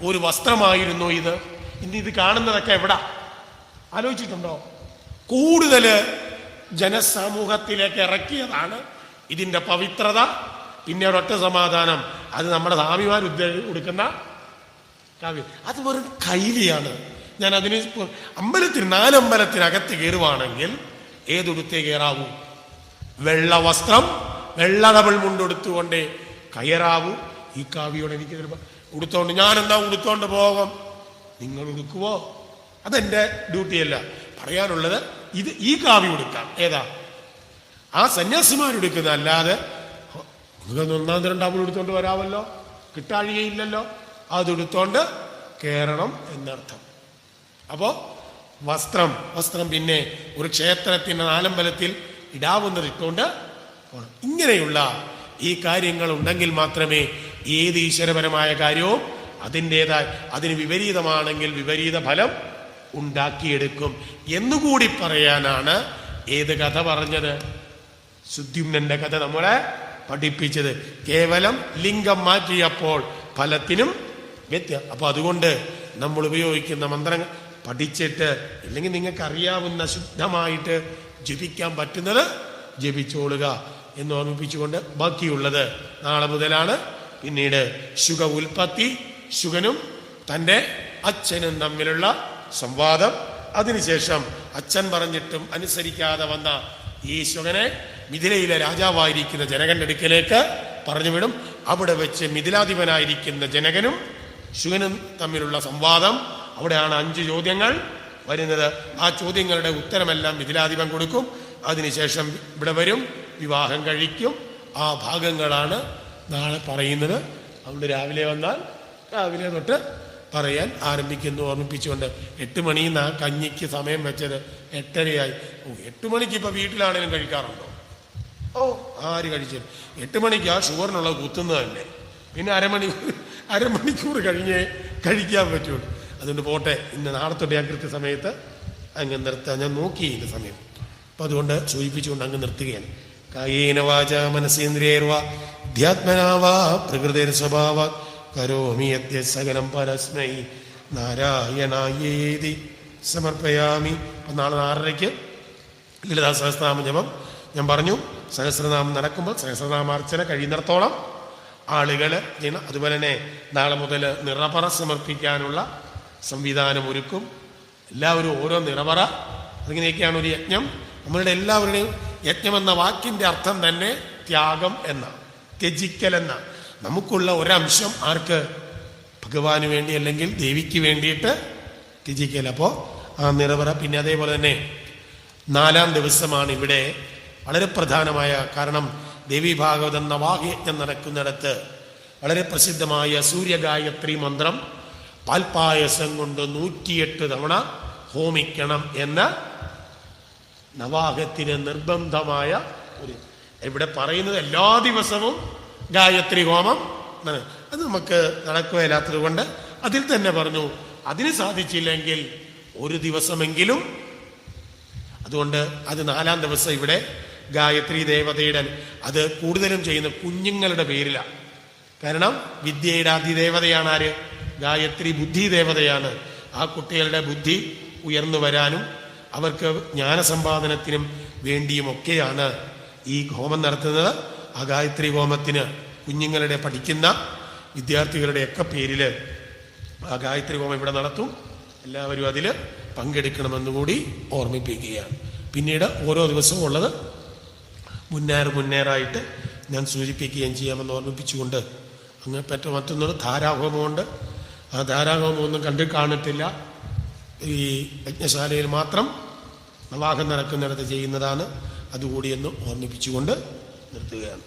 ഒരു വസ്ത്രമായിരുന്നു ഇത്. ഇന്ന് ഇത് കാണുന്നതൊക്കെ എവിടാ? ആലോചിച്ചിട്ടുണ്ടോ? കൂടുതൽ ജനസമൂഹത്തിലേക്ക് ഇറക്കിയതാണ് ഇതിന്റെ പവിത്രത. പിന്നെ ഒരൊറ്റ സമാധാനം, അത് നമ്മുടെ സ്വാമിമാർ ഉടുക്കുന്ന കാവ്യം. അത് വെറും കൈലിയാണ്. ഞാൻ അതിന് അമ്പലത്തിൽ 4 അമ്പലത്തിനകത്ത് കയറുവാണെങ്കിൽ ഏതുടുത്തേ കയറാവൂ? വെള്ള വസ്ത്രം, വെള്ള ഡബിൾ മുണ്ടെടുത്തുകൊണ്ടേ കയറാവൂ. ഈ കാവ്യോട് എനിക്ക് ഉടുത്തോണ്ട് ഞാൻ എന്താ ഉടുത്തോണ്ട് പോകും? നിങ്ങൾ ഉടുക്കുവോ? അതെന്റെ ഡ്യൂട്ടിയല്ല. പറയാനുള്ളത് ഈ കാവ്യം ഉടുക്കാം. ഏതാ? ആ സന്യാസിമാരെടുക്കുന്ന. അല്ലാതെ നിങ്ങൾക്ക് 1 2 ഡബിൾ എടുത്തോണ്ട് വരാമല്ലോ, കിട്ടാഴികയില്ലല്ലോ. അതെടുത്തോണ്ട് കയറണം എന്നർത്ഥം. അപ്പോ വസ്ത്രം പിന്നെ ഒരു ക്ഷേത്രത്തിന് 4 അമ്പലത്തിൽ ഇടാവുന്നത് ഇട്ടുകൊണ്ട് പോകണം. ഇങ്ങനെയുള്ള ഈ കാര്യങ്ങൾ ഉണ്ടെങ്കിൽ മാത്രമേ ഏത് ഈശ്വരപരമായ കാര്യവും അതിൻ്റെതായ അതിന് വിപരീതമാണെങ്കിൽ വിപരീത ഫലം ഉണ്ടാക്കിയെടുക്കും എന്നുകൂടി പറയാനാണ് ഏത് കഥ പറഞ്ഞത്? സുദ്യുമ്നന്റെ കഥ നമ്മളെ പഠിപ്പിച്ചത്. കേവലം ലിംഗം മാറ്റിയപ്പോൾ ഫലത്തിനും അപ്പൊ അതുകൊണ്ട് നമ്മൾ ഉപയോഗിക്കുന്ന മന്ത്രങ്ങൾ പഠിച്ചിട്ട്, ഇല്ലെങ്കിൽ നിങ്ങൾക്ക് അറിയാവുന്ന ശുദ്ധമായിട്ട് ജപിക്കാൻ പറ്റുന്നത് ജപിച്ചോളുക എന്ന് ഓർമ്മിപ്പിച്ചുകൊണ്ട് ബാക്കിയുള്ളത് നാളെ മുതലാണ്. പിന്നീട് ശുക ഉൽപ്പത്തി, ശുഗനും തൻ്റെ അച്ഛനും തമ്മിലുള്ള സംവാദം. അതിനുശേഷം അച്ഛൻ പറഞ്ഞിട്ടും അനുസരിക്കാതെ വന്ന ഈ ശുഗനെ മിഥിലയിലെ രാജാവായിരിക്കുന്ന ജനകന്റെ അടുക്കലേക്ക് പറഞ്ഞുവിടും. അവിടെ വെച്ച് മിഥിലാധിപനായിരിക്കുന്ന ജനകനും ശുഗനും തമ്മിലുള്ള സംവാദം. അവിടെയാണ് 5 ചോദ്യങ്ങൾ വരുന്നത്. ആ ചോദ്യങ്ങളുടെ ഉത്തരമെല്ലാം മിഥിലാധിപൻ കൊടുക്കും. അതിനുശേഷം ഇവിടെ വരും, വിവാഹം കഴിക്കും. ആ ഭാഗങ്ങളാണ് നാളെ പറയുന്നത്. അതുകൊണ്ട് രാവിലെ വന്നാൽ രാവിലെ തൊട്ട് പറയാൻ ആരംഭിക്കുന്നു ഓർമ്മിപ്പിച്ചുകൊണ്ട്. 8 മണിന്ന് ആ കഞ്ഞിക്ക് സമയം വെച്ചത് 8:30 8 മണിക്ക് ഇപ്പൊ വീട്ടിലാണെങ്കിലും കഴിക്കാറുണ്ടോ? ആര് കഴിച്ചു? 8 മണിക്ക് ആ ഷുഗറിനുള്ളത് കുത്തുന്നത് തന്നെ. പിന്നെ അരമണിക്കൂർ കഴിഞ്ഞേ കഴിക്കാൻ പറ്റുള്ളൂ. അതുകൊണ്ട് പോട്ടെ, ഇന്ന് നാളെ തൊട്ട് ഞാൻ കൃത്യസമയത്ത് അങ്ങ് നിർത്താൻ ഞാൻ നോക്കിയില്ല സമയം. അപ്പൊ അതുകൊണ്ട് സൂചിപ്പിച്ചുകൊണ്ട് അങ്ങ് നിർത്തുകയാണ്. കായേന വാച മനസേന്ദ്രിയർവാ അധ്യാത്മനാവാ പ്രകൃതിർ സ്വഭാവ കരോമി യദ്യ സകലം പരസ്മൈ നാരായണായേതി സമർപ്പയാമി. അപ്പം നാളെ 6:30 ലളിതാ സഹസ്രനാമ ജപം ഞാൻ പറഞ്ഞു. സഹസ്രനാമം നടക്കുമ്പോൾ സഹസ്രനാമാർച്ചന കഴിയുന്നിടത്തോളം ആളുകൾ ചെയ്യണം. അതുപോലെ തന്നെ നാളെ മുതൽ നിറപറ സമർപ്പിക്കാനുള്ള സംവിധാനം ഒരുക്കും. എല്ലാവരും ഓരോ നിറപറ, അതിങ്ങനെയൊക്കെയാണ് ഒരു യജ്ഞം. നമ്മളുടെ എല്ലാവരുടെയും യജ്ഞം എന്ന വാക്കിന്റെ അർത്ഥം തന്നെ ത്യാഗം എന്ന, ത്യജിക്കൽ എന്ന. നമുക്കുള്ള ഒരംശം ആർക്ക്? ഭഗവാന് വേണ്ടി അല്ലെങ്കിൽ ദേവിക്ക് വേണ്ടിയിട്ട് ത്യജിക്കൽ. അപ്പോൾ ആ നിറപറ. പിന്നെ അതേപോലെ തന്നെ 4-ാം ദിവസമാണ് ഇവിടെ വളരെ പ്രധാനമായ, കാരണം ദേവി ഭാഗവതം നവാഹയജ്ഞം നടക്കുന്നിടത്ത് വളരെ പ്രസിദ്ധമായ സൂര്യഗായത്രി മന്ത്രം പാൽപ്പായസം കൊണ്ട് 108 തവണ ഹോമിക്കണം എന്ന നവാഹത്തിന് നിർബന്ധമായ ഒരു, ഇവിടെ പറയുന്നത് എല്ലാ ദിവസവും ഗായത്രി ഹോമം. അത് നമുക്ക് നടക്കുകയില്ലാത്തത് കൊണ്ട് അതിൽ തന്നെ പറഞ്ഞു, അതിന് സാധിച്ചില്ലെങ്കിൽ ഒരു ദിവസമെങ്കിലും. അതുകൊണ്ട് അത് 4-ാം ദിവസം ഇവിടെ ഗായത്രി ദേവതയുടെ, അത് കൂടുതലും ചെയ്യുന്ന കുഞ്ഞുങ്ങളുടെ പേരിലാണ്. കാരണം വിദ്യയുടെ അതിദേവതയാണ് ആര്? ഗായത്രി ബുദ്ധി ദേവതയാണ്. ആ കുട്ടികളുടെ ബുദ്ധി ഉയർന്നു വരാനും അവർക്ക് ജ്ഞാനസമ്പാദനത്തിനും വേണ്ടിയുമൊക്കെയാണ് ഈ ഹോമം നടത്തുന്നത്. ആ ഗായത്രി ഹോമത്തിന് കുഞ്ഞുങ്ങളുടെ പഠിക്കുന്ന വിദ്യാർത്ഥികളുടെയൊക്കെ പേരിൽ ആ ഗായത്രി ഹോമം ഇവിടെ നടത്തും. എല്ലാവരും അതിൽ പങ്കെടുക്കണമെന്നുകൂടി ഓർമ്മിപ്പിക്കുകയാണ്. പിന്നീട് ഓരോ ദിവസവും ഉള്ളത് മുന്നേറായിട്ട് ഞാൻ സൂചിപ്പിക്കുകയും ചെയ്യാമെന്ന് ഓർമ്മിപ്പിച്ചുകൊണ്ട് അങ്ങ് മറ്റൊന്നത് ധാരാഹോമമുണ്ട്. ആ ധാരാഹോമമൊന്നും കണ്ടു കാണിട്ടില്ല. ഈ യജ്ഞശാലയിൽ മാത്രം നവാഹം നടക്കുന്നിടത്ത് ചെയ്യുന്നതാണ്. അതുകൂടിയെന്ന് ഓർമ്മിപ്പിച്ചുകൊണ്ട് നിർത്തുകയാണ്.